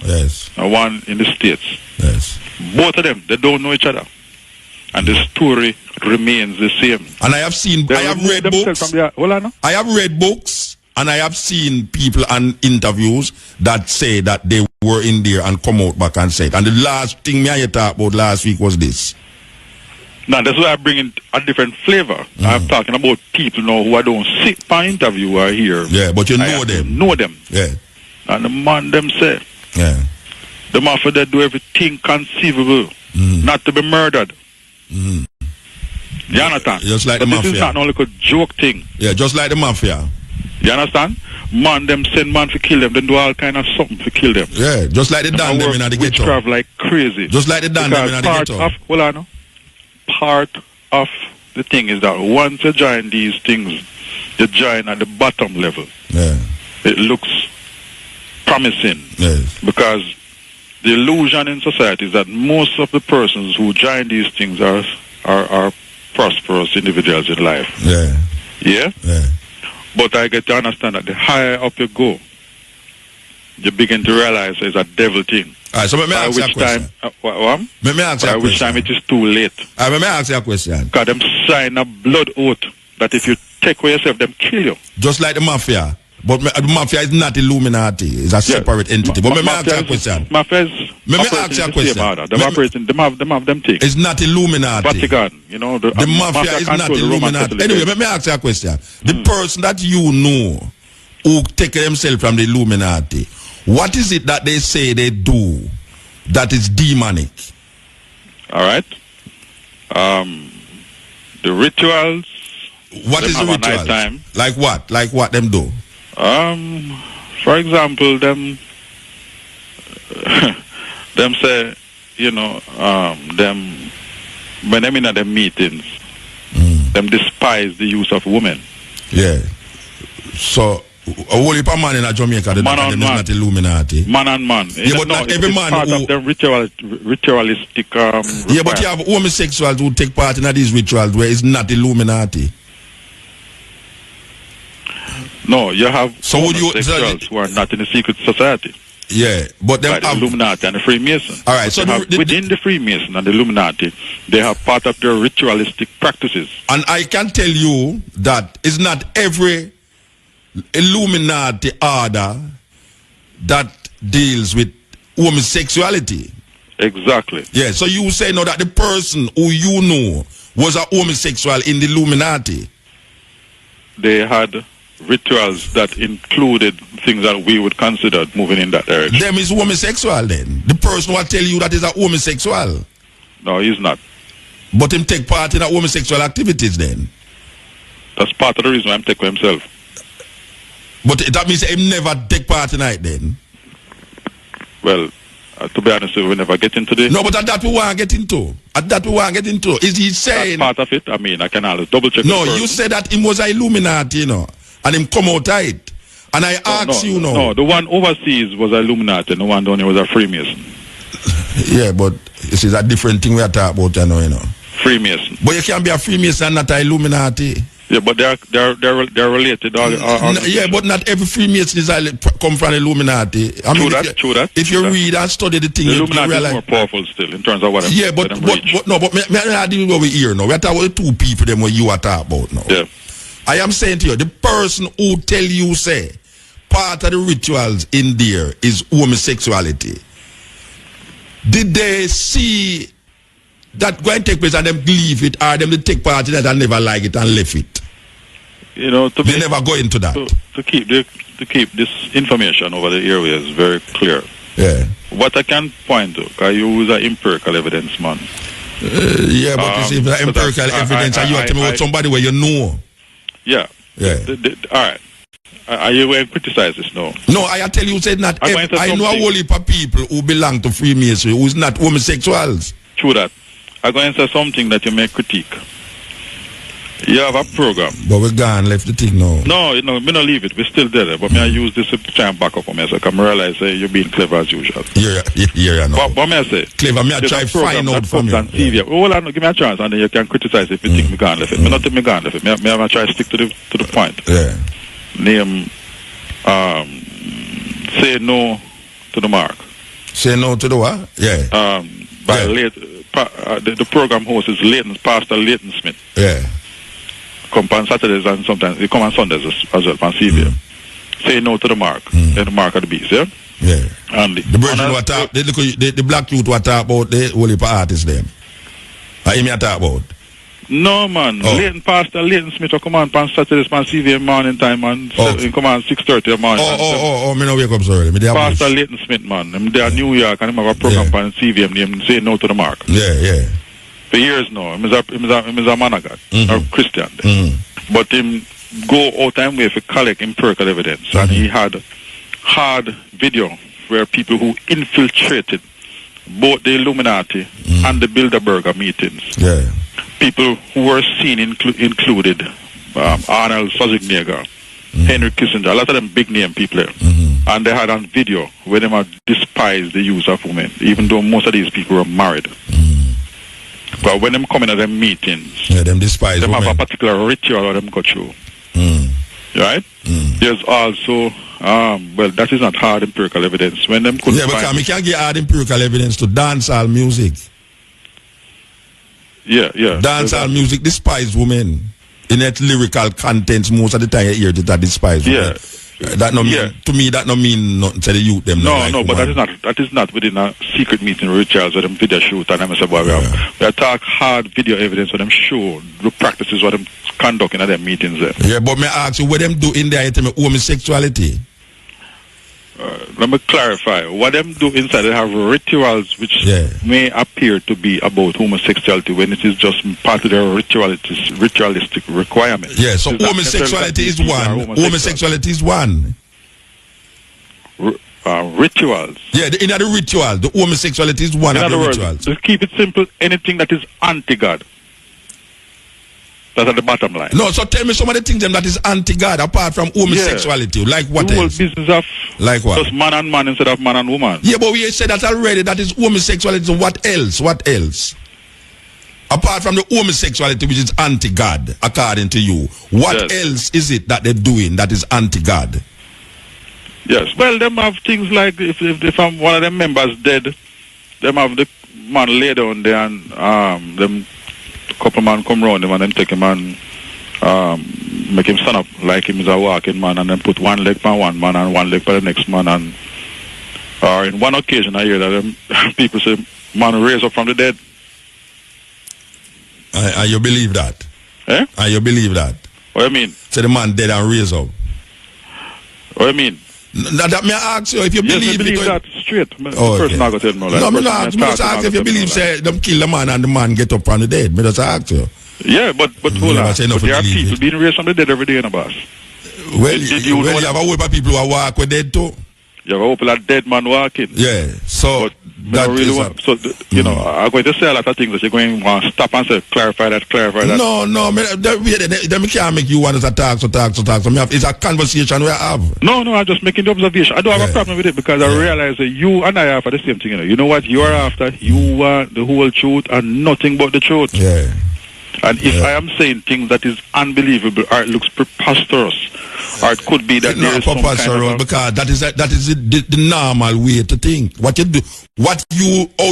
and one in the States. Yes. Both of them, they don't know each other. And the story remains the same. And I have read books. I have read books and I have seen people and interviews that say that they were in there and come out back and say it. And the last thing I talked about last week was this. Now, that's why I bring in a different flavor. I'm talking about people now who I don't sit for interview or hear. Yeah, but you know them. Know them. Yeah. And the man them say. Yeah. The mafia they do everything conceivable not to be murdered. You understand? Just like but the mafia. This is not only a joke thing. Yeah, just like the mafia. You understand? Man, them send man to kill them, then do all kind of something to kill them. Yeah, just like the Dan them in the ghetto. Witchcraft like crazy. Just like the Dan them in the ghetto. Part of the thing is that once you join these things, you join at the bottom level. Yeah. It looks promising. Yes. Because the illusion in society is that most of the persons who join these things are prosperous individuals in life. Yeah. Yeah? Yeah. But I get to understand that the higher up you go, you begin to realize it's a devil thing. All right, so let me ask you a question. Let me ask you a question. By which time it is too late. All right, let me ask you a question. Because them sign a blood oath that if you take away yourself, them kill you. Just like the mafia. But the mafia is not Illuminati. It's a separate entity. But let me ask you a question. Mafia is let me ask you a question. Them have them things. It's not Illuminati. Vatican, you know. The mafia is not Illuminati. Anyway, let me ask you a question. The person that you know who take themselves from the Illuminati, what is it that they say they do that is demonic? All right. The rituals. What is the rituals? Like what? Like what them do? For example, them say, you know, them when them in the meetings, Them despise the use of women. Yeah. So, a whole heap of man in Jamaica, they man not Illuminati. Man and man. Yeah, but not every man part of the ritualistic. Yeah, but you have homosexuals who take part in these rituals where it's not Illuminati. No, you have homosexuals who are not in the secret society. Yeah, but them like the Illuminati and the Freemason. All right, so within the Freemason and the Illuminati, they have part of their ritualistic practices. And I can tell you that it's not every Illuminati order that deals with homosexuality. Exactly. Yeah, so you say now that the person who you know was a homosexual in the Illuminati. They had rituals that included things that we would consider moving in that direction. Them is homosexual then. The person who tell you that is a homosexual. No, he's not. But him take part in a homosexual activities then. That's part of the reason why I'm taking himself. But that means him never take part in it then. Well, to be honest, we never get into this. No, but at that we want to get into. At that we want to get into. Is he saying... That's part of it. I mean, I can always double check. No, you said that him was a Illuminati, you know. And him come out of it. And I ask you now. No, the one overseas was a Illuminati. The one down here was a Freemason. Yeah, but this is a different thing we are talking about, you know. Freemason. But you can't be a Freemason and not an Illuminati. Yeah, but they're related. Yeah, but not every Freemason is come from Illuminati. I mean, true that. If you read and study the thing, the Illuminati is more powerful still in terms of what. Yeah, but me deal over here now. We're talking about the two people them what you are talking about now. Yeah. I am saying to you, the person who tell you say part of the rituals in there is homosexuality. Did they see that going to take place and them believe it, or them to take part in it and never like it and left it? You know, they never go into that. To keep this information over the airways very clear. Yeah. What I can point to, I use an empirical evidence, man. Yeah, but you see, the empirical evidence, and you have to tell me about somebody where you know. Yeah. Yeah. All right. Are you going to criticize this now? No, I tell you, said not. I know a whole heap of people who belong to Freemasonry who is not homosexuals. True that. I'm going to say something that you may critique. You have a program. But we're gone, left the thing now. No, me not leave it. We're still there. But me I use this to try and back up on me. So I can realize you're being clever as usual. Yeah, I know. But me I say. Clever, me I try to find out from you. Yeah. Hold on, give me a chance and then you can criticize if you think me gone left it. Me not think me gone left it. Me I try to stick to the point. Yeah. Name, say no to the mark. Say no to the what? Yeah. The program host is Pastor Leighton Smith. Yeah. Come on Saturdays and sometimes they come on Sundays as well on CVM. Say no to the mark. The mark of the beast, yeah? Yeah. And the version what talk, the black youth what talk about the whole heap of artists them. I me talk about. No man. Pastor Leighton Smith will come on Saturdays on CVM morning time and come on 6:30 in the morning. Me no wake up so early. Pastor Leighton Smith, man. They are New York and they have a program on CVM named Say No to the Mark. Yeah. For years now, he's a man of God, a Christian. But him go out time way for collect empirical evidence. And he had hard video where people who infiltrated both the Illuminati and the Bilderberger meetings. Yeah. People who were seen included Arnold Schwarzenegger, Henry Kissinger, a lot of them big name people there. And they had on video where they might despise the use of women, even though most of these people were married. But when them come in at them meetings, them despise them women. have a particular ritual or them go through. Right? There's also, well, that is not hard empirical evidence. When them couldn't because we can't get hard empirical evidence to dancehall music. Yeah. Dancehall music despise women. In its lyrical contents, most of the time you hear that despise women. That no mean, to me that no mean nothing to the youth them. No, but that is not within a secret meeting rituals or them video shoot and them say boy we attack hard video evidence for them show the practices what them conducting at them meetings there. Yeah, but me ask you what them do in there you tell me homosexuality. Let me clarify. What them do inside, they have rituals which may appear to be about homosexuality when it is just part of their ritualistic requirements. Yeah, so homosexuality is one. Homosexuality is one. Rituals. Yeah, in the ritual, the homosexuality is one of the rituals. To keep it simple, anything that is anti-God. That's at the bottom line. No, so tell me some of the things them that is anti-God apart from homosexuality. Like what the whole else? business of like what? just man and man instead of man and woman. Yeah, but we said that already. That is homosexuality. So what else? What else? Apart from the homosexuality, which is anti-God, according to you, what else is it that they're doing that is anti-God? Yes. Well, them have things like if one of them members dead, them have the man lay down there and them couple man come round him and then take him and make him stand up like him is a walking man and then put one leg for one man and one leg for the next man and in one occasion I hear that them people say man raise up from the dead. And you believe that? Eh? And you believe that? What do you mean? Say the man dead and raise up. What do you mean? That may I ask you if you yes, believe it. that straight. Oh, person not tell me like no, me not ask if you believe say them kill the man and the man get up from the dead. Me just ask you. Yeah, but hold on. But there are people being raised from the dead every day in the bus. Well, you have a whole heap of people who walk with dead too. You have a whole lot of dead man walking. Yeah, so that really want, so you know, I'm going to say a lot of things that you're going to stop and say clarify that. No, they can't make you want to talk. So it's a conversation we have. No, I'm just making the observation. I don't have a problem with it because I realize that you and I are after the same thing. You know what you are after? You want the whole truth and nothing but the truth. Yeah. And if I am saying things that is unbelievable or it looks preposterous, or it could be that it's not preposterous because that is the normal way to think. How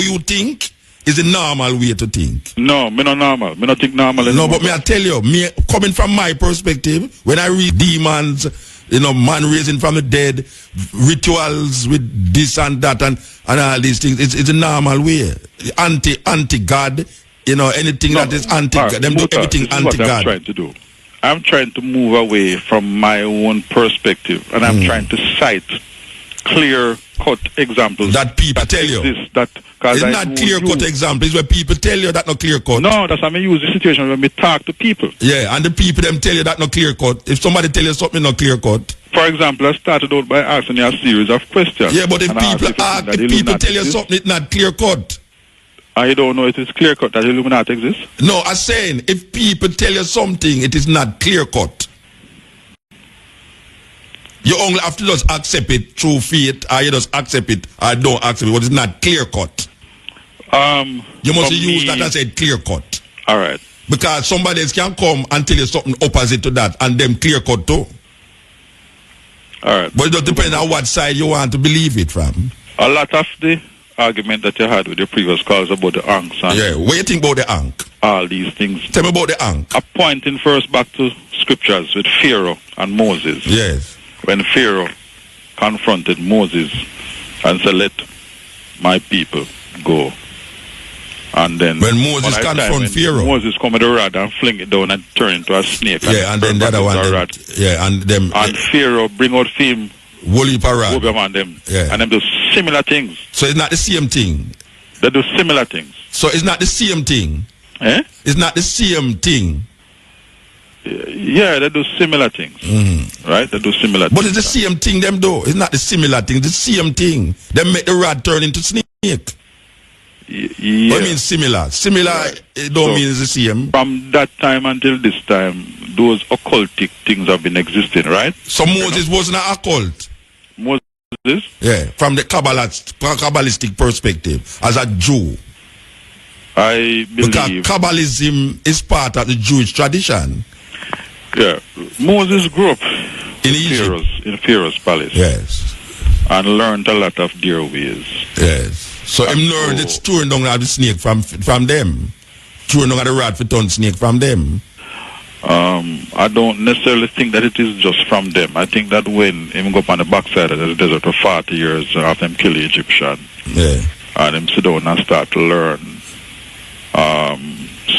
you think is the normal way to think. No, me not normal. Me not think normal anymore. No, but me I tell you, me coming from my perspective, when I read demons, man raising from the dead, rituals with this and that and all these things, it's a normal way. Anti-God. Anything that is anti-God. Them do everything anti-God. What I'm trying to do. I'm trying to move away from my own perspective, and I'm trying to cite clear-cut examples that people tell you. It's not clear-cut examples. It's where people tell you that not clear-cut. No, that's how I use the situation when we talk to people. Yeah, and the people them tell you that not clear-cut. If somebody tell you something not clear-cut. For example, I started out by asking you a series of questions. Yeah, but if people tell you something it's not clear-cut. And you don't know it is clear-cut that Illuminati exists? No, I'm saying, if people tell you something, it is not clear-cut. You only have to just accept it through faith, or you just accept it, or don't accept it, but it's not clear-cut. You must use that as a clear-cut. All right. Because somebody else can come and tell you something opposite to that, and them clear-cut too. All right. But it just depends on what side you want to believe it from. A lot of the argument that you had with your previous calls about the ankhs and what do you think about the ankh? All these things. Tell me about the ankh. Pointing first back to scriptures with Pharaoh and Moses. Yes. When Pharaoh confronted Moses and said, "Let my people go." And then when Moses confronted Pharaoh, Moses come with a rod and fling it down and turn into a snake. Yeah, and then the other one. And Pharaoh bring out him. Woolly parade. And them do similar things. So it's not the same thing. They do similar things. So it's not the same thing. Eh? It's not the same thing. Yeah, they do similar things. Right? They do similar things. But it's the same thing them do. It's not the similar thing. It's the same thing. They make the rod turn into snake. Yeah. What means similar? Similar, right. It don't mean it's the same. From that time until this time, those occultic things have been existing, right? So Moses wasn't an occult. Moses? Yeah, from the Kabbalistic perspective, as a Jew. I believe... Because Kabbalism is part of the Jewish tradition. Yeah. Moses grew up in Pharaoh's palace. Yes. And learned a lot of their ways. Yes. So him learned it's throwing down the snake from them. Throwing down the rod for turn snake from them. I don't necessarily think that it is just from them. I think that when him go up on the backside of the desert for 40 years after him kill the Egyptian, and him sit down and start to learn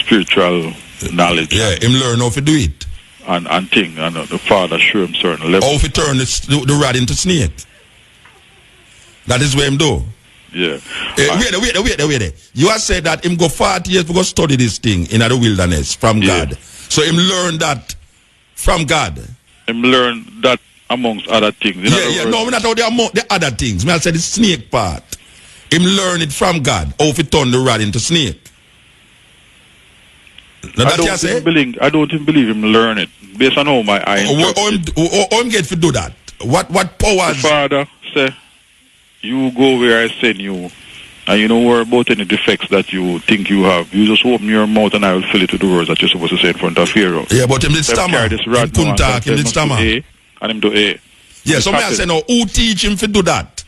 spiritual knowledge. Yeah, him learn how to do it. And thing, and the father show him certain level. How to turn the rod into snake. That is what him do. Yeah. Wait. You have said that him go 40 years to go study this thing in the wilderness from God. So him learn that from God. Him learn that amongst other things. No, we're not talking about the other things. I said the snake part. Him learn it from God. How to turn the rod into snake. I don't even believe him learn it. Based on how my eye him get to do that. What powers? The Father say, you go where I send you, and you don't worry about any defects that you think you have. You just open your mouth and I will fill it with the words that you're supposed to say in front of Pharaoh. Yeah, but him did stammer. Him couldn't talk, him did stammer. And him do A. Yeah, so I say, no, who teach him to do that?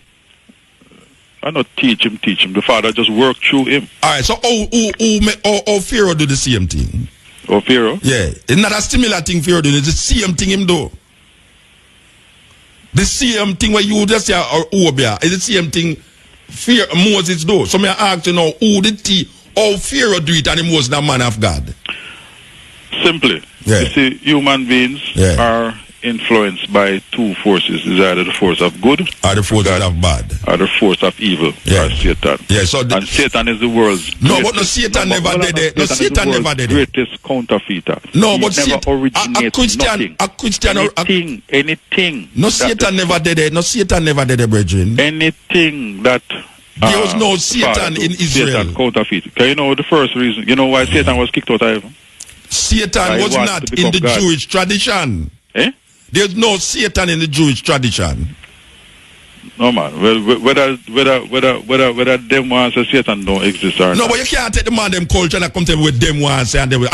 I not teach him. The Father just work through him. Alright, so how Pharaoh do the same thing? Oh, Pharaoh? Yeah, it's not a similar thing Pharaoh do, it's the same thing him do. The same thing where you just say, or Obia, is the same thing Moses do. So me ask you now, how Pharaoh do it and he was the man of God? Simply. Yeah. You see, human beings are influenced by two forces. Is either the force of good or the force of bad, or the force of evil, or Satan. Yeah, so and Satan is the world's Satan never did it. No, Satan never did it. Greatest counterfeiter. No, but never originated anything. No, Satan never did it. No, Satan never did it, brethren. Anything that there was no Satan in Israel. Satan counterfeit. Can you know the first reason? You know why Satan was kicked out of heaven? Satan was not in the God. Jewish tradition. Eh? There's no Satan in the Jewish tradition. No man. Well, whether them ones say Satan don't exist or not. No, but you can't take the man them culture and come tell me with them ones and them.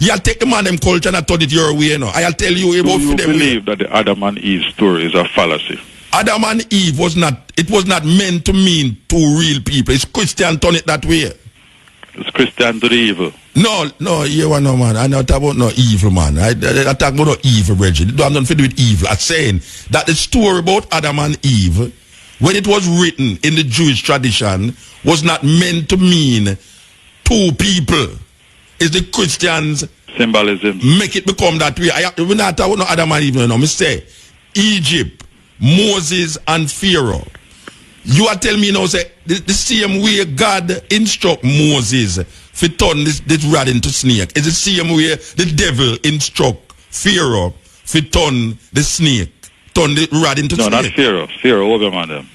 You'll take the man them culture and turn it your way, you know. I'll tell you about them. Do you believe that the Adam and Eve story is a fallacy? Adam and Eve was not meant to mean two real people. It's Christian turn it that way. It's Christian to the evil. No, you want no man. I not talk about no evil man. I talk about no evil, brethren. It don't have nothing to do with evil. I'm saying that the story about Adam and Eve, when it was written in the Jewish tradition, was not meant to mean two people. It's the Christians symbolism make it become that way. We're not talking about no Adam and Eve. No, me say Egypt, Moses and Pharaoh. You are telling me now, say, the same way God instruct Moses to turn this rod into snake. It's the same way the devil instruct Pharaoh to turn the snake, turn the rod into snake. No, not Pharaoh. Pharaoh overman them.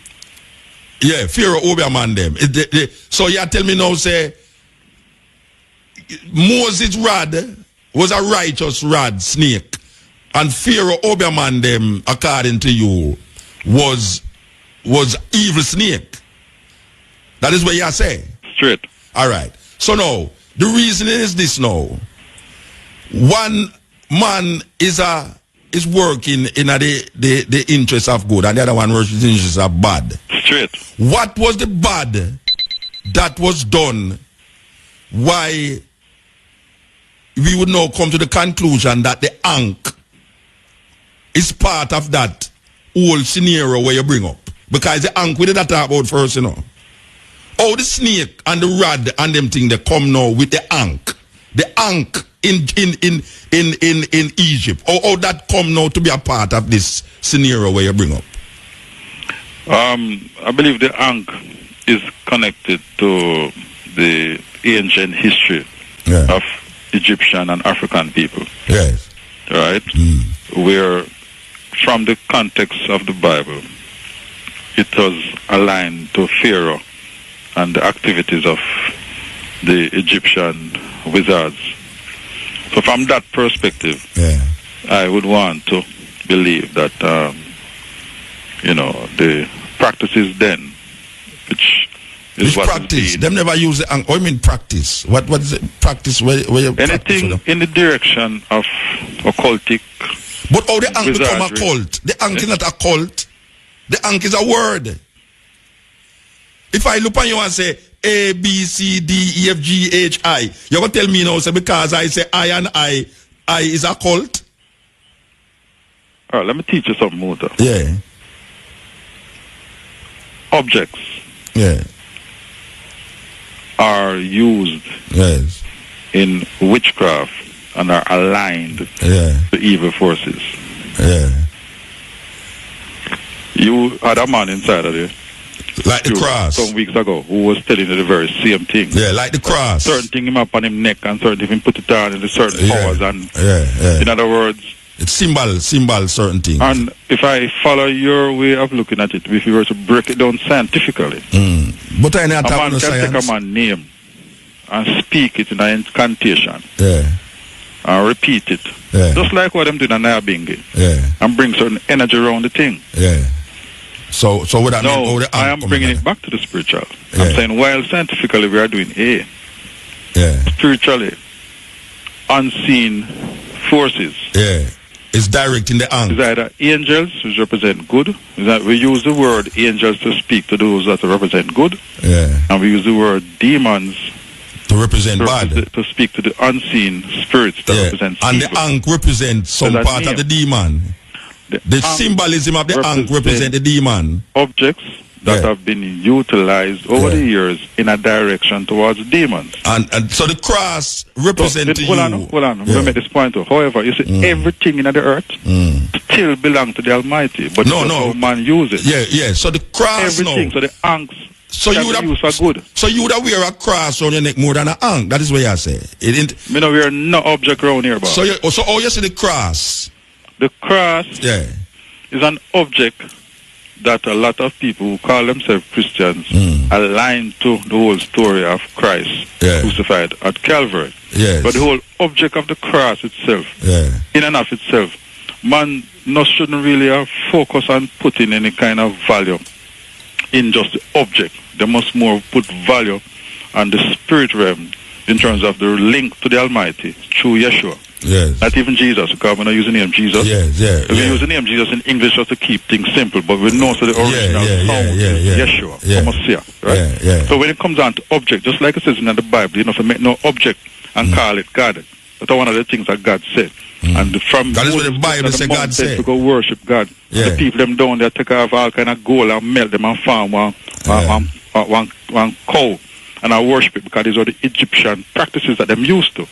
Yeah, Pharaoh overman them. So you are telling me now, say, Moses' rod was a righteous rod, snake. And Pharaoh overman them, according to you, was evil snake. That is what you are saying. Straight. All right. So now, the reasoning is this now. One man is working in the interest of good and the other one works in the interest of bad. Straight. What was the bad that was done? Why we would now come to the conclusion that the ankh is part of that whole scenario where you bring up. Because the ankh we did that talk about first, you know. Oh, the snake and the rod and them thing they come now with the ankh. The ankh in Egypt. Oh, that come now to be a part of this scenario where you bring up. I believe the ankh is connected to the ancient history of Egyptian and African people. Yes. Right? Where from the context of the Bible, it was aligned to Pharaoh and the activities of the Egyptian wizards. So from that perspective, I would want to believe that, the practices then, which is what practice? Them never use the ankh. I mean practice. What is it? Practice where you anything in the direction of occultic. But how the ankh become a cult? The ankh is not a cult. The ankh is a word. If I look on you and say A, B, C, D, E, F, G, H, I, you're going to tell me now, say, because I say I and I is a cult? All right, let me teach you something more though. Yeah. Objects. Yeah. Are used in witchcraft and are aligned to evil forces. Yeah. You had a man inside of there. Like the cross. Some weeks ago, who was telling you the very same thing. Yeah, like the cross. Certain thing him up on him neck and certain thing put it on in the certain powers and in other words. It's symbol certain things. And if I follow your way of looking at it, if you were to break it down scientifically, but I not a man can science. take a man's name and speak it in an incantation. Yeah. And repeat it. Yeah. Just like what I'm doing in Nayabingi. Yeah. And bring certain energy around the thing. Yeah. So what that no, mean? I am bringing it back to the spiritual. Yeah. I'm saying while scientifically we are doing A. Yeah. Spiritually, unseen forces. Yeah. It's directing the ankh. It's either angels, which represent good. Is that we use the word angels to speak to those that represent good. Yeah. And we use the word demons to represent bad. To speak to the unseen spirits that represent evil. And the ankh represents some part of the demon. The symbolism of the ankh represents the demon. Objects that have been utilized over the years in a direction towards demons. And so the cross represents Hold on. I'm going to make this point too. However, you see, everything in the earth still belongs to the Almighty. But how man uses it. Yeah. So the cross everything, so the ankhs so you would use for good. So you would wear a cross on your neck more than an ankh. That is what I say. We know we are no object around here, boss. So you see the cross? The cross is an object that a lot of people who call themselves Christians align to the whole story of Christ crucified at Calvary. Yes. But the whole object of the cross itself, in and of itself, man shouldn't really focus on putting any kind of value in just the object. They must more put value on the spirit realm in terms of the link to the Almighty through Yeshua. Yes. Not even Jesus, because we're not using the name Jesus. We use the name Jesus in English just to keep things simple, but we know so the original sound is Yeshua, right? So when it comes down to object, just like it says in the Bible, you know, to make no object and call it God. That's one of the things that God said. And from that is what the Bible says God said. To go worship God. The people them down there take off all kind of gold and melt them and farm one cow. And I worship it because these are the Egyptian practices that them used to.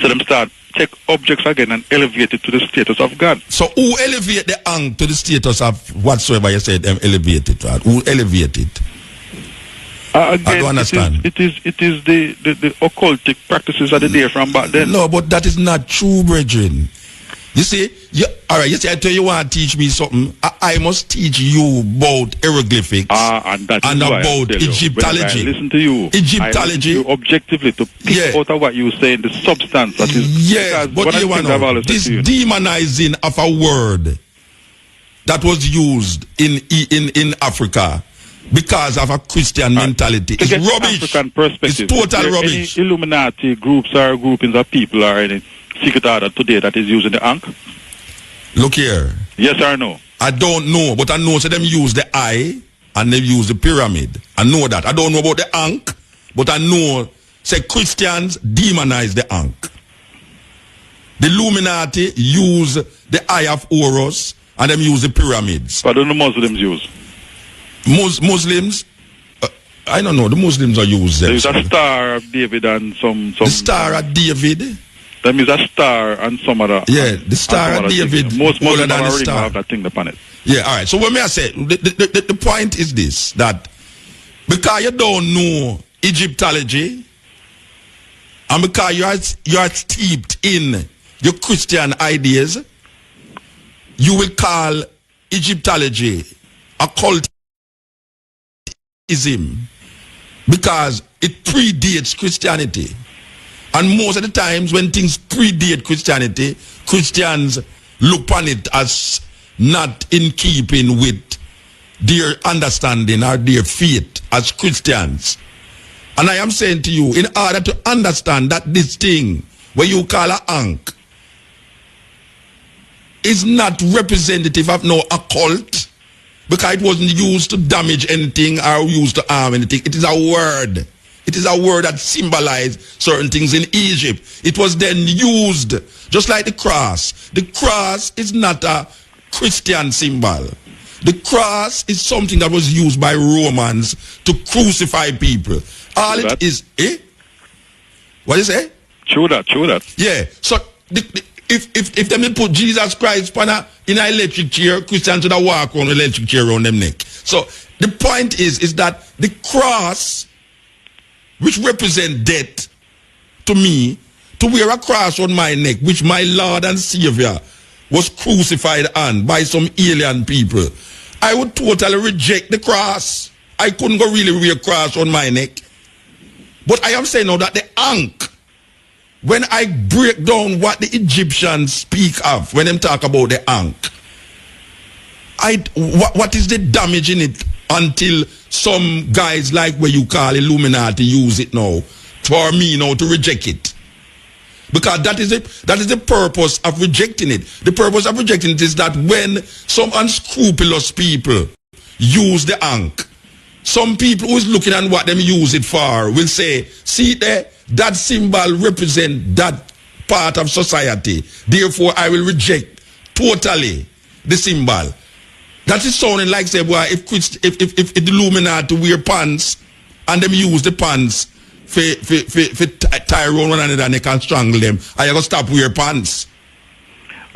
So them start take objects again and elevate it to the status of God. So who elevate the ankh to the status of whatsoever you said them elevate it? Right? Who elevate it? Again, I don't understand. It is the occultic practices that are there from back then. No, but that is not true, brethren. You see, I tell you want to teach me something. I must teach you about hieroglyphics and about Egyptology. Listen to you. Egyptology. I listen to you objectively to pick out of what you say in the substance. That is, yes, but you know, this demonizing of a word that was used in Africa because of a Christian mentality is rubbish. African perspective. It's total rubbish. Any Illuminati groups or groupings of people or any secret order today that is using the ankh? Look here. Yes or no? I don't know, but I know so them use the eye and they use the pyramid. I know that. I don't know about the ankh, but I know say Christians demonize the ankh. The Illuminati use the eye of Horus and them use the pyramids. What do the Muslims use? Muslims, I don't know. The Muslims are used. There is a Star of David and some. The Star of David. There is a star and some other. Yeah, the Star of David. Most Muslims have that thing upon it. Yeah, all right. So what may I say? The point is this: that because you don't know Egyptology, and because you are steeped in your Christian ideas, you will call Egyptology occultism because it predates Christianity. And most of the times when things predate Christianity, Christians look upon it as not in keeping with their understanding or their faith as Christians. And I am saying to you, in order to understand that this thing, what you call an ankh, is not representative of no occult, because it wasn't used to damage anything or used to harm anything. It is a word. It is a word that symbolized certain things in Egypt. It was then used, just like the cross. The cross is not a Christian symbol. The cross is something that was used by Romans to crucify people. All it is, What do you say? True that. Yeah. So if them put Jesus Christ in an electric chair, Christians would walk on an electric chair around them neck. So the point is that the cross, which represent death to me, to wear a cross on my neck, which my Lord and Savior was crucified on by some alien people, I would totally reject the cross. I couldn't go really wear a cross on my neck. But I am saying now that the Ankh, when I break down what the Egyptians speak of, when them talk about the Ankh, what is the damage in it until some guys like what you call Illuminati use it now for me now to reject it? Because that is the purpose of rejecting it. The purpose of rejecting it is that when some unscrupulous people use the Ankh, some people who is looking at what them use it for will say, see there, that symbol represent that part of society. Therefore, I will reject totally the symbol. That is sounding like, say, boy, if the Illuminati wear pants and them use the pants for tie around one another and they can strangle them, I gotta stop wear pants.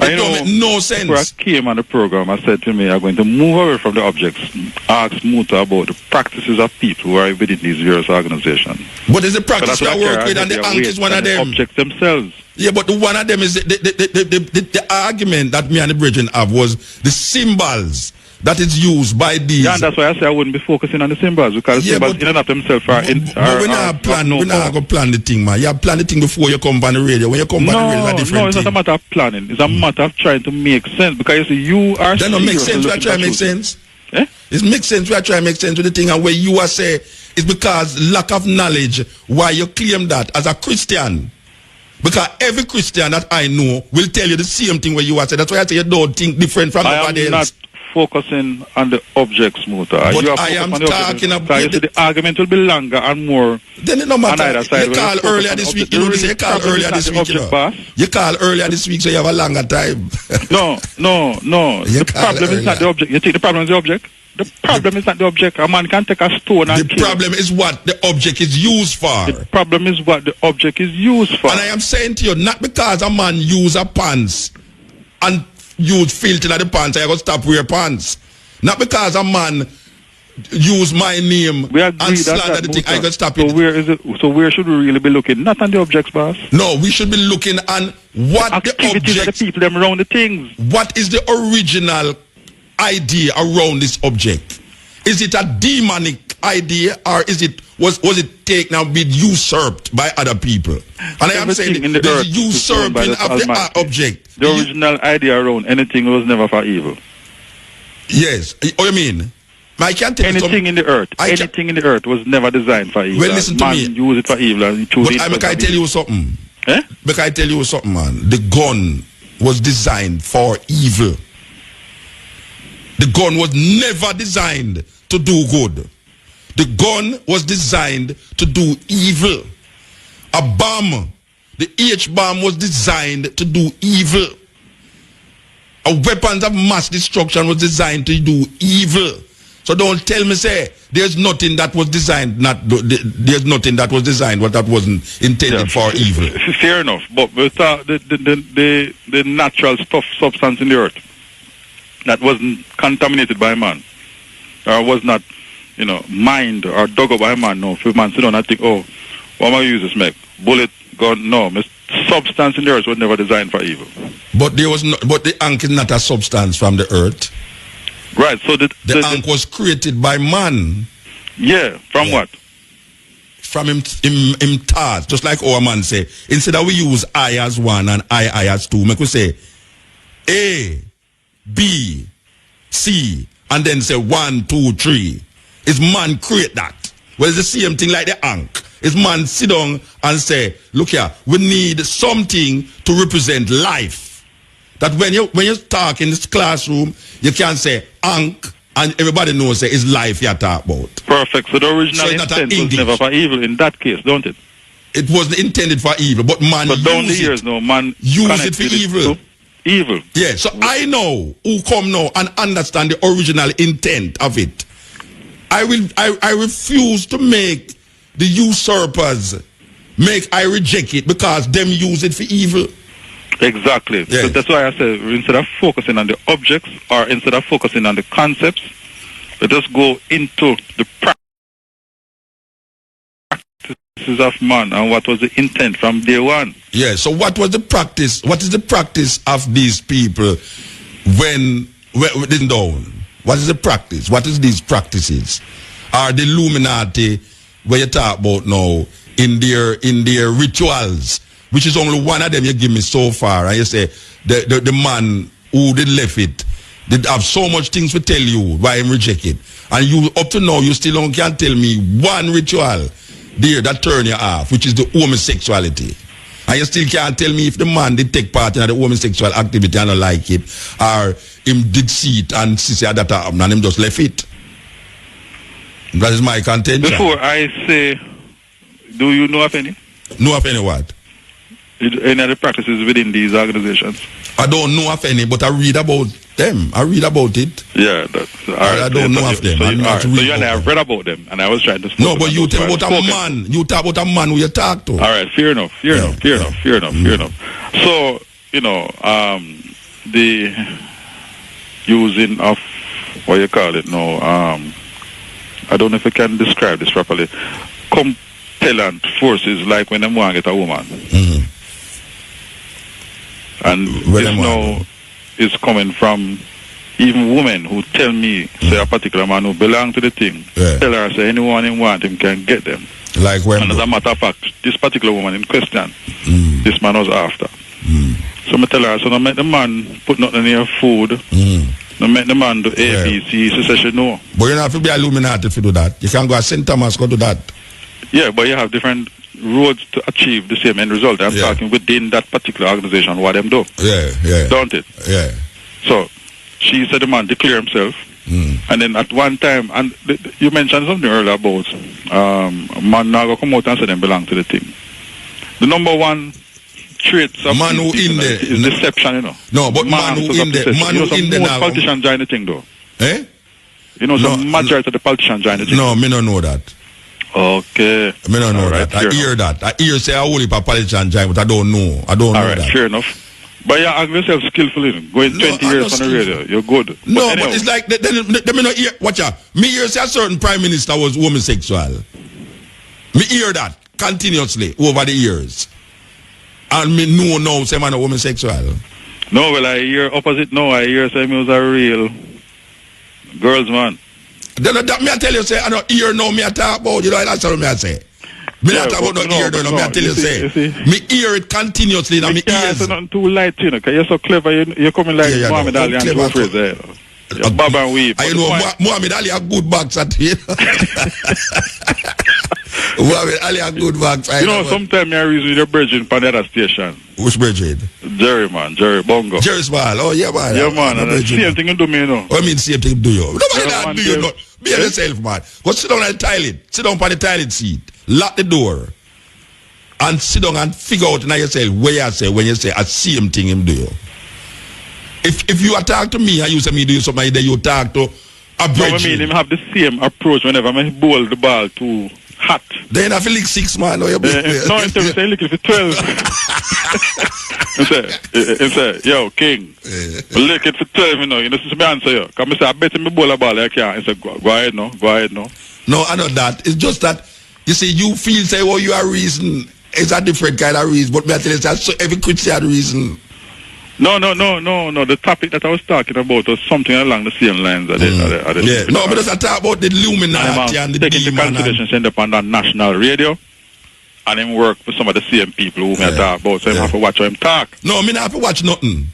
It don't make no sense. Before I came on the program, I said to me, I'm going to move away from the objects, ask Muta about the practices of people who are within these various organizations. But there's a practice I work with, and the Ankh is one of them. Objects themselves. Yeah, but the one of them is the argument that me and the brethren have was the symbols that is used by these. Yeah, and that's why I say I wouldn't be focusing on the symbols, because the symbols in and of themselves are... But we're not going to plan the thing, man. You plan the thing before you come on the radio. When you come on the radio, it's a different thing. No, it's not a matter of planning. It's a matter of trying to make sense, because you see, you are... That don't make sense. We are trying to make sense. Eh? It makes sense. We are trying to make sense with the thing, and where you are saying it's because lack of knowledge why you claim that as a Christian. Because every Christian that I know will tell you the same thing where you are saying. That's why I say you don't think different from everybody else. Focusing on the objects, Muta. But I am talking about the argument will be longer and more. Then it no matter. You call earlier this week. You know, you call earlier this week. You call earlier this week, so you have a longer time. No. The problem is not the object. You think the problem is the object? The problem is not the object. A man can take a stone and kill. The problem is what the object is used for. The problem is what the object is used for. And I am saying to you, not because a man use a pants and use filth in the pants, I got to stop wear pants. Not because a man use my name and slander the thing, I got to stop it. Where is it? So where should we really be looking? Not on the objects, boss. No, we should be looking on what the objects, the people them around the things. What is the original idea around this object? Is it a demonic idea, or is it was it taken and been usurped by other people? And I am saying the usurping of the object. The original idea around anything was never for evil. Yes. What you mean? I can't tell anything in the earth. Anything in the earth was never designed for evil. Well, listen to me. Use it for evil and choose it. But I tell you something. Eh? But I tell you something, man. The gun was designed for evil. The gun was never designed to do good. The gun was designed to do evil. A bomb, the H-bomb was designed to do evil. A weapons of mass destruction was designed to do evil. So don't tell me, say, there's nothing that was designed, there's nothing that was designed what that wasn't intended for evil. Fair enough, but the natural substance in the earth that wasn't contaminated by man, or was not, mined or dug up by man. No, if man sit down and think, oh, what am I use this make? Bullet, gun? No, substance in the earth was never designed for evil. But but the Ankh is not a substance from the earth. Right. So the Ankh was created by man. Yeah. From what? From him thought. Just like our man say, instead of we use I as one and I as two, make we say A, B, C, and then say 1, 2, 3. Is man create that? Well, it's the same thing like the Ankh. Is man sit down and say, look here, we need something to represent life. That when you talk in this classroom, you can say Ankh, and everybody knows that it's life you talk about. Perfect. So the original intent was never for evil in that case, don't it? It wasn't intended for evil, but man used down the years, no, man use it for evil. Evil. Yeah, so I know who come now and understand the original intent of it. I refuse to make the usurpers I reject it because them use it for evil. Exactly. Yeah. So that's why I say instead of focusing on the objects or instead of focusing on the concepts, let us go into the practices of man and what was the intent from day one. Yeah, so what was the practice? What is the practice of these people when down? What is the practice? What is these practices? Are the Illuminati, where you talk about now, in their rituals, which is only one of them you give me so far. And you say the man who did left it did have so much things to tell you why him reject it. And you up to now you still can't tell me one ritual there that turn you off, which is the homosexuality. And you still can't tell me if the man did take part in the homosexual activity and don't like it, or him did see it and see that happened and him just left it. That is my contention. Before I say, do you know of any? Know of any what? Any other practices within these organizations? I don't know of any, but I read about them. I read about it. Yeah, that's all right. I don't know of them. So you and I have read about them, and I was trying to. No, but you talk about a man. You talk about a man who you talk to. All right, fair enough. Fair enough. So the using of what you call it now. I don't know if I can describe this properly. Compellant forces, like when them want to get a woman. Mm-hmm. And this now is coming from even women who tell me, say a particular man who belong to the thing, tell her, say anyone who want him can get them. Like when? And as a matter of fact, this particular woman in question, this man was after. So I tell her, so don't make the man put nothing in your food. Don't make the man do A, B, C. She says she no. But you don't have to be Illuminati if you do that. You can go to St. Thomas, go do that. Yeah, but you have different roads to achieve the same end result. I'm talking within that particular organization what them do. Yeah. Don't it? Yeah. So she said the man declare himself. And then at one time, and you mentioned something earlier about man now go come out and say them belong to the thing. The number one traits of man who in there is deception, you know. No, but man who in there, man who in there now. Politicians join the thing though. Eh? You know, some majority of the politicians join the thing. No, me don't know that. Okay. I don't know that. I hear that. I hear say I only for politician join, but I don't know. I don't know that. Fair enough. But you act yourself skillfully. Going 20 years on the radio, you're good. No, but it's like they me not hear. Watch out. Me hear say a certain prime minister was homosexual. Me hear that continuously over the years, and me know now say man a homosexual. No, well I hear opposite. No, I hear say he was a real girls man. Then that me I tell you say I don't hear no me I talk about. You know that's what me I say. Me not talk about no ear no me I tell you say. Me hear it continuously in my ears. It's not too light, you know. Cause you're so clever. You're coming like Muhammad Ali and Joe Fraser. Bob and weave. I know Muhammad Ali a good box at you. Muhammad Ali a good box. You know, sometimes I reason with your bridging on the other station. Which bridging? Jerry Bongo. Jerry Small. Oh yeah man. Yeah man. And the same thing you do me, you know. I mean same thing do you. Nobody that do you not. Be yourself man. Go sit down on the toilet. Sit down on the toilet seat. Lock the door. And sit down and figure out now yourself where you say when you say a same thing him do you. If you talk to me and you say me do something, then you talk to a bridge. No, I mean him have the same approach whenever I bowl the ball too hot. Then I feel like 6 man or you no, instead of saying look if it's 12. He say, yo, King, lick it for 12, you know. You know, this is my answer, yo. Come say, I bet me bowl a ball, I can't. He say, go ahead, no. No, I know that. It's just that, you see, you feel, say, well, you are reason. It's a different kind of reason. But me I tell you, so every Christian had reason. No. The topic that I was talking about was something along the same lines. No, but I talk about the Illuminati and the taking into consideration send up on that national radio. And him work for some of the same people who me talk about. So him have to watch how him talk. No, me not have to watch nothing.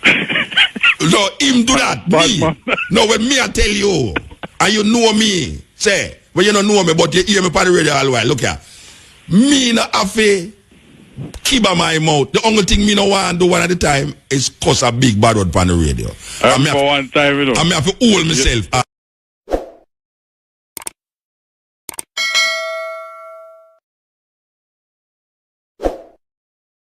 So him do that. Me. No, when me I tell you, and you know me, say, well you don't know me, but you hear me on the radio all while. Look here. Me not have to keep my mouth. The only thing me no want to do one at a time is cuss a big bad word on the radio. For one time, you know. I have to hold myself.